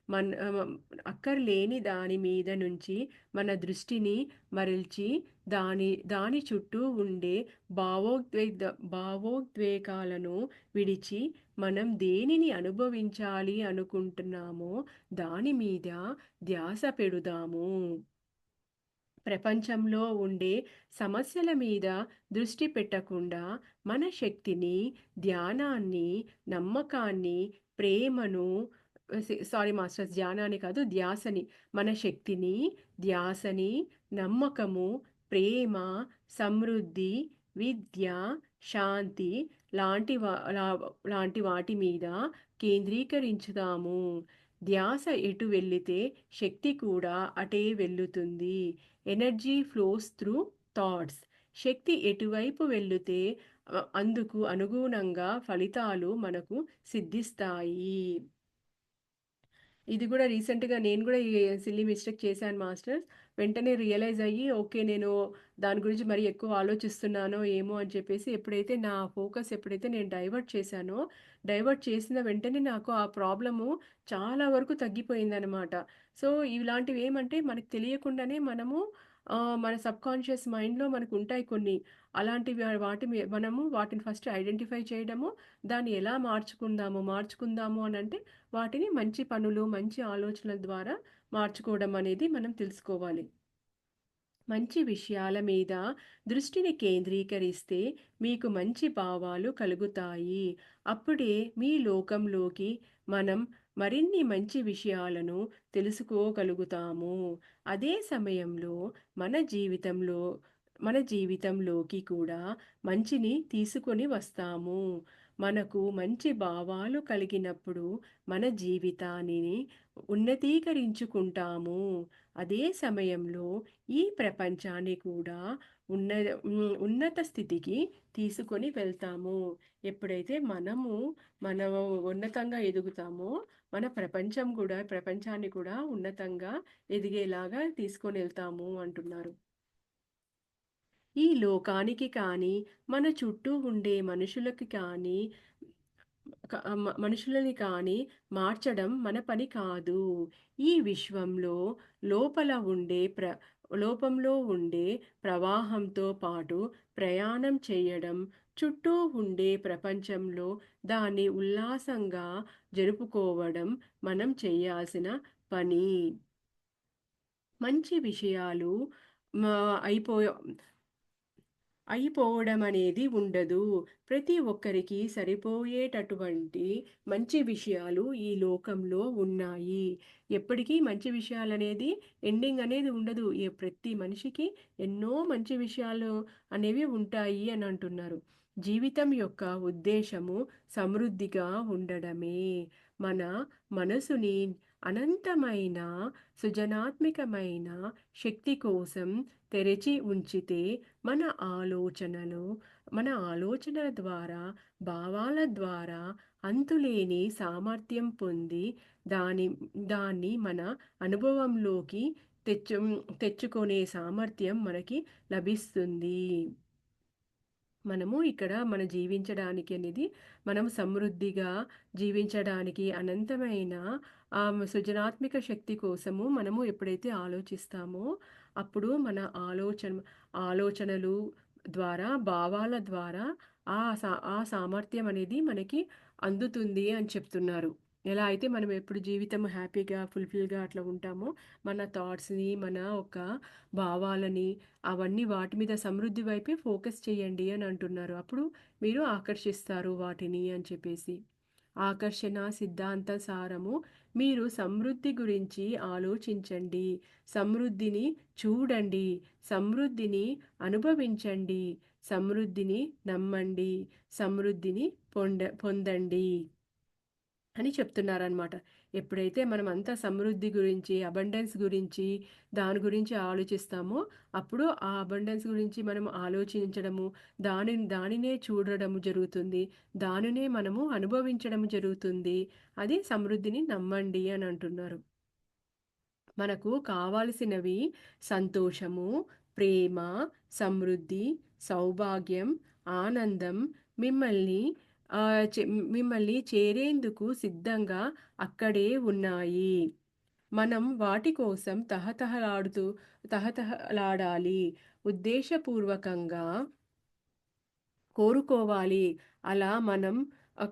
మన్ ఆహ్, అక్కర్లేని దాని మీద నుంచి మన దృష్టిని మరల్చి, దాని చుట్టూ ఉండే భావోద్వేగాలను విడిచి, మనం దేనిని అనుభవించాలి అనుకుంటున్నామో దాని మీద ధ్యాస పెడుదాము. ప్రపంచంలో ఉండే సమస్యల మీద దృష్టి పెట్టకుండా మన శక్తిని, ధ్యానాన్ని, నమ్మకాన్ని, ప్రేమను సారీ మాస్టర్స్ ధ్యానాన్ని కాదు ధ్యాసని. మన శక్తిని, ధ్యాసని, నమ్మకము, ప్రేమ, సమృద్ధి, విద్య, శాంతి లాంటి వా లా లాంటి వాటి మీద కేంద్రీకరించుదాము. ధ్యాస ఎటు వెళ్ళితే శక్తి కూడా అటే వెళ్ళుతుంది. Energy flows through thoughts. శక్తి ఎటువైపు వెళ్ళితే అందుకు అనుగుణంగా ఫలితాలు మనకు సిద్ధిస్తాయి. ఇది గూడా రీసెంట్‌గా నేను గూడా ఈ సిల్లీ మిస్టేక్ చేశాను మాస్టర్స్. వెంటనే రియలైజ్ అయ్యి, ఓకే. నేను దాని గురించి మరి ఎక్కువ ఆలోచిస్తున్నానో ఏమో అని చెప్పేసి నా ఫోకస్ ఎప్పుడైతే నేను డైవర్ట్ చేశానో, డైవర్ట్ చేసిన వెంటనే నాకు ఆ ప్రాబ్లము చాలా వరకు తగ్గిపోయిందనమాట. సో, ఇలాంటివేమంటే మనకు తెలియకుండానే మన సబ్‌కాన్షియస్ మైండ్‌లో మనకుంటాయి కొన్ని. అలాంటివి మనము వాటిని ఫస్ట్ ఐడెంటిఫై చేయడము, దాన్ని ఎలా మార్చుకుందాము అనంటే వాటిని మంచి పనులు, మంచి ఆలోచనల ద్వారా మార్చుకోవడం అనేది మనం తెలుసుకోవాలి. మంచి విషయాల మీద దృష్టిని కేంద్రీకరిస్తే మీకు మంచి భావాలు కలుగుతాయి. అప్పుడే మీ లోకంలోకి మనం మరిన్ని మంచి విషయాలను తెలుసుకోగలుగుతాము. అదే సమయంలో మన జీవితంలో మన జీవితంలోకి కూడా మంచిని తీసుకొని వస్తాము. మనకు మంచి భావాలు కలిగినప్పుడు మన జీవితాన్ని ఉన్నతీకరించుకుంటాము. అదే సమయంలో ఈ ప్రపంచాన్ని కూడా ఉన్న ఉన్నత స్థితికి తీసుకొని వెళ్తాము. ఎప్పుడైతే మనము ఉన్నతంగా ఎదుగుతామో, మన ప్రపంచాన్ని కూడా ఉన్నతంగా ఎదిగేలాగా తీసుకొనెళ్తాము అంటున్నారు. ఈ లోకానికి కానీ, మన చుట్టూ ఉండే మనుషులకి కానీ మనుషులని కానీ మార్చడం మన పని కాదు. ఈ విశ్వంలో లోపల ఉండే లోపంలో ఉండే ప్రవాహంతో పాటు ప్రయాణం చేయడం, చుట్టూ ఉండే ప్రపంచంలో దాన్ని ఉల్లాసంగా జరుపుకోవడం మనం చేయాల్సిన పని. మంచి విషయాలు మా అయిపోయ అయిపోవడమనేది ఉండదు. ప్రతి ఒక్కరికి సరిపోయేటటువంటి మంచి విషయాలు ఈ లోకంలో ఉన్నాయి. ఎప్పటికీ మంచి విషయాలనేది ఎండింగ్ అనేది ఉండదు. ప్రతి మనిషికి ఎన్నో మంచి విషయాలు అనేవి ఉంటాయి అని అంటున్నారు. జీవితం యొక్క ఉద్దేశము సమృద్ధిగా ఉండడమే. మన మనసుని అనంతమైన సృజనాత్మకమైన శక్తి కోసం తెరిచి ఉంచితే మన ఆలోచనలు మన ఆలోచనల ద్వారా భావాల ద్వారా అంతులేని సామర్థ్యం పొంది దాని దాన్ని మన అనుభవంలోకి తెచ్చు తెచ్చుకునే సామర్థ్యం మనకి లభిస్తుంది. మనము ఇక్కడ జీవించడానికి అనేది మనం సమృద్ధిగా జీవించడానికి అనంతమైన సృజనాత్మక శక్తి కోసము మనము ఎప్పుడైతే ఆలోచిస్తామో అప్పుడు మన ఆలోచనలు ద్వారా భావాల ద్వారా ఆ సామర్థ్యం అనేది మనకి అందుతుంది అని చెప్తున్నారు. ఎలా అయితే మనం ఎప్పుడు జీవితం హ్యాపీగా ఫుల్ఫిల్గా అట్లా ఉంటామో మన థాట్స్ని మన ఒక భావాలని అవన్నీ వాటి మీద సమృద్ధి వైపే ఫోకస్ చేయండి అని అంటున్నారు. అప్పుడు మీరు ఆకర్షిస్తారు వాటిని అని చెప్పేసి. ఆకర్షణ సిద్ధాంత సారము మీరు సమృద్ధి గురించి ఆలోచించండి. సమృద్ధిని చూడండి. సమృద్ధిని అనుభవించండి. సమృద్ధిని నమ్మండి. సమృద్ధిని పొందండి అని చెప్తున్నారనమాట. ఎప్పుడైతే మనం అంతా సమృద్ధి గురించి, అబండెన్స్ గురించి, దాని గురించి ఆలోచిస్తామో, అప్పుడు ఆ అబండెన్స్ గురించి మనం ఆలోచించడము, దానినే చూడడము జరుగుతుంది. దానినే మనము అనుభవించడం జరుగుతుంది. అది సమృద్ధిని నమ్మండి అని అంటున్నారు. మనకు కావాల్సినవి సంతోషము, ప్రేమ, సమృద్ధి, సౌభాగ్యం, ఆనందం మిమ్మల్ని ఆహ్, చె మిమ్మల్ని చేరేందుకు సిద్ధంగా అక్కడే ఉన్నాయి. మనం వాటి కోసం తహతహలాడాలి. ఉద్దేశపూర్వకంగా కోరుకోవాలి. అలా మనం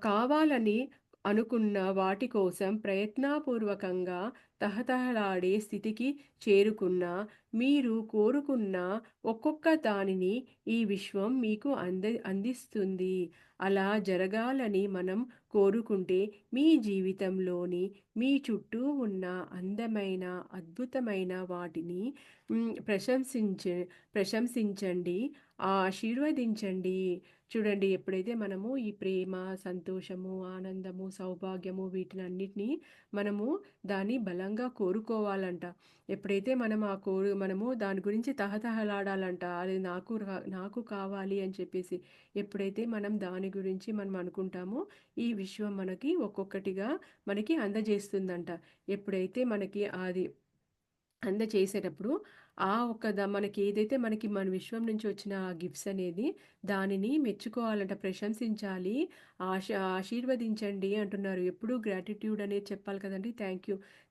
కావాలని అనుకున్న వాటి కోసం ప్రయత్నపూర్వకంగా తహతహలాడే స్థితికి చేరుకున్న మీరు కోరుకున్న ఒక్కొక్క దానిని ఈ విశ్వం మీకు అందిస్తుంది. అలా జరగాలని మనం కోరుకుంటే మీ జీవితంలోని మీ చుట్టూ ఉన్న అందమైన అద్భుతమైన వాటిని మ్, ప్రశంసించ ప్రశంసించండి, ఆశీర్వదించండి. చూడండి ఎప్పుడైతే మనము ఈ ప్రేమ, సంతోషము, ఆనందము, సౌభాగ్యము వీటినన్నిటిని మనము దాన్ని బలంగా కోరుకోవాలంట. ఎప్పుడైతే మనము దాని గురించి తహతహలాడాలంట. అది నాకు కావాలి అని చెప్పేసి. ఎప్పుడైతే మనం దాని గురించి మనం అనుకుంటామో ఈ విశ్వం మనకి ఒక్కొక్కటిగా మనకి అందజేస్తుందంట. ఎప్పుడైతే మనకి అది అందచేసేటప్పుడు మనకి ఏదైతే మన విశ్వం నుంచి వచ్చిన ఆ గిఫ్ట్స్ అనేది దానిని మెచ్చుకోవాలంట, ప్రశంసించాలి, ఆశీర్వదించండి అంటున్నారు. ఎప్పుడూ గ్రాటిట్యూడ్ అనేది చెప్పాలి కదండి.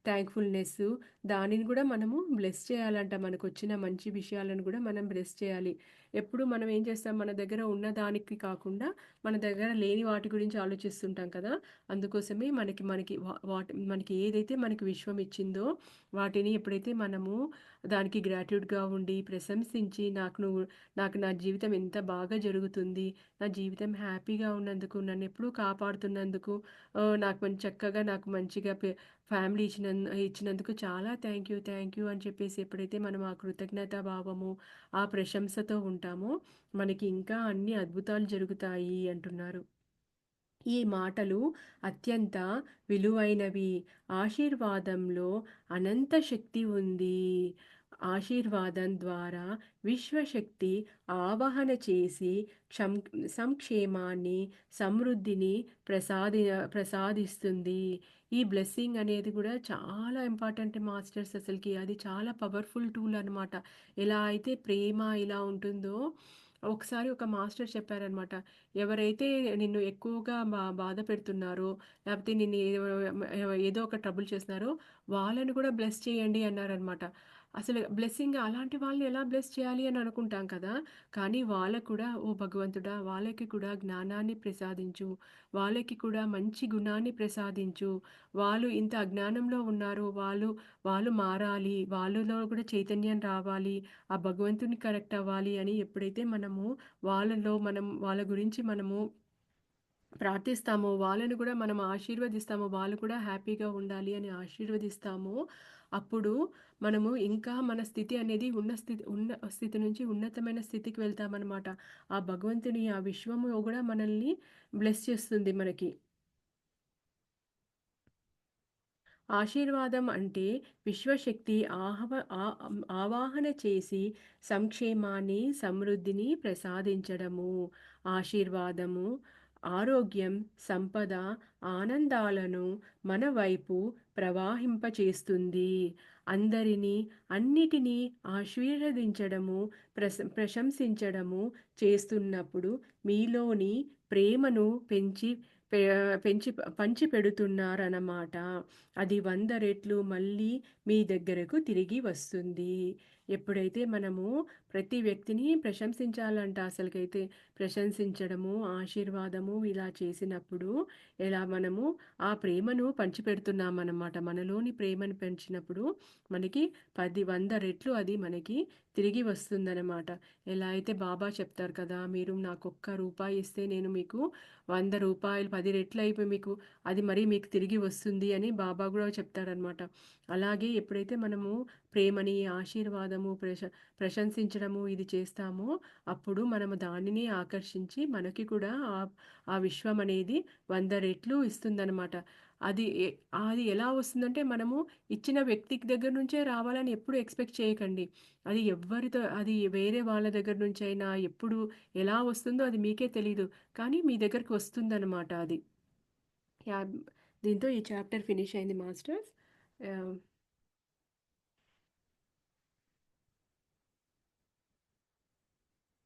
థ్యాంక్ఫుల్నెస్ దానిని కూడా మనము బ్లెస్ చేయాలంట. మనకు వచ్చిన మంచి విషయాలను కూడా మనం బ్లెస్ చేయాలి. ఎప్పుడు మనం ఏం చేస్తాం, మన దగ్గర ఉన్న దానికి కాకుండా మన దగ్గర లేని వాటి గురించి ఆలోచిస్తుంటాం కదా. అందుకోసమే మనకి ఏదైతే మనకి విశ్వం ఇచ్చిందో వాటిని ఎప్పుడైతే మనము దానికి గ్రాట్యూడ్గా ఉండి ప్రశంసించి నాకు నా జీవితం ఎంత బాగా జరుగుతుంది, నా జీవితం హ్యాపీగా ఉన్నందుకు, నన్ను ఎప్పుడూ కాపాడుతున్నందుకు, నాకు మంచిగా ఫ్యామిలీ ఇచ్చినందుకు చాలా థ్యాంక్ యూ అని చెప్పేసి ఎప్పుడైతే మనం ఆ కృతజ్ఞతా భావము ఆ ప్రశంసతో ఉంటామో మనకి ఇంకా అన్ని అద్భుతాలు జరుగుతాయి అంటున్నారు. ఈ మాటలు అత్యంత విలువైనవి. ఆశీర్వాదంలో అనంత శక్తి ఉంది. ఆశీర్వాదం ద్వారా విశ్వశక్తి ఆవాహన చేసి సంక్షేమాన్ని, సమృద్ధిని ప్రసాదిస్తుంది. ఈ బ్లెస్సింగ్ అనేది గూడా చాలా ఇంపార్టెంట్ మాస్టర్స్ అసలకి. అది చాలా పవర్‌ఫుల్ టూల్ అనమాట. ఎలా అయితే ప్రేమ ఇలా ఉంటుందో, ఒకసారి ఒక మాస్టర్ చెప్పారనమాట. ఎవరైతే నిన్ను ఎక్కువగా బాధ పెడుతున్నారో, లేపోతే నిన్ను ఏదో ఒక ట్రబుల్ చేస్తున్నారో, వాళ్ళని కూడా బ్లెస్ చేయండి అన్నారనమాట. అసలు బ్లెస్సింగ్ అలాంటి వాళ్ళని ఎలా బ్లెస్ చేయాలి అని అనుకుంటాం కదా! కానీ వాళ్ళకి కూడా, ఓ భగవంతుడా! వాళ్ళకి కూడా జ్ఞానాన్ని ప్రసాదించు. వాళ్ళకి కూడా మంచి గుణాన్ని ప్రసాదించు. వాళ్ళు ఇంత అజ్ఞానంలో ఉన్నారు. వాళ్ళు మారాలి. వాళ్ళలో కూడా చైతన్యం రావాలి. ఆ భగవంతుని కనెక్ట్ అవ్వాలి అని ఎప్పుడైతే మనము వాళ్ళ గురించి మనము ప్రార్థిస్తామో, వాళ్ళని కూడా మనం ఆశీర్వదిస్తామో, వాళ్ళు కూడా హ్యాపీగా ఉండాలి అని ఆశీర్వదిస్తామో, అప్పుడు మనము ఇంకా మన స్థితి అనేది ఉన్న స్థితి నుంచి ఉన్నతమైన స్థితికి వెళ్తామనమాట. ఆ భగవంతుని, ఆ విశ్వము గూడా మనల్ని బ్లెస్ చేస్తుంది మనకి. ఆశీర్వాదం అంటే విశ్వశక్తి ఆవాహన చేసి సంక్షేమాన్ని, సమృద్ధిని ప్రసాదించడము. ఆశీర్వాదము, ఆరోగ్యం, సంపద, ఆనందాలను మన వైపు ప్రవాహింపచేస్తుంది. అందరినీ, అన్నిటినీ ఆశీర్వదించడము, ప్రశంసించడము చేస్తున్నప్పుడు మీలోని ప్రేమను పె పంచిపెడుతున్నారన్నమాట. అది 100 రెట్లు మళ్ళీ మీ దగ్గరకు తిరిగి వస్తుంది. ఎప్పుడైతే మనము ప్రతి వ్యక్తిని ప్రశంసించాలంట అసలకైతే. ప్రశంసించడము, ఆశీర్వాదము ఇలా చేసినప్పుడు ఇలా మనము ఆ ప్రేమను పంచిపెడుతున్నామన్నమాట. మనలోని ప్రేమను పెంచినప్పుడు మనకి 100 రెట్లు అది మనకి తిరిగి వస్తుందన్నమాట. ఎలా అయితే బాబా చెప్తారు కదా! మీరు నాకొక్క రూపాయి ఇస్తే నేను మీకు 100 రూపాయలు 10 రెట్లయిపోయి అది మరీ మీకు తిరిగి వస్తుంది అని బాబా గూడా చెప్తాడనమాట. అలాగే ఎప్పుడైతే మనము ప్రేమని, ఆశీర్వాదము, ప్రశంసించడము ఇది చేస్తామో, అప్పుడు మనము దానిని ఆకర్షించి మనకి కూడా ఆ విశ్వం అనేది 100 రెట్లు ఇస్తుందనమాట. అది ఎ అది ఎలా వస్తుందంటే మనము ఇచ్చిన వ్యక్తికి దగ్గర నుంచే రావాలని ఎప్పుడు ఎక్స్‌పెక్ట్ చేయకండి. అది వేరే వాళ్ళ దగ్గర నుంచైనా ఎప్పుడు ఎలా వస్తుందో అది మీకే తెలీదు. కానీ మీ దగ్గరికి వస్తుందనమాట అది. యాహ్! దీంతో ఈ చాప్టర్ ఫినిష్ అయింది మాస్టర్స్.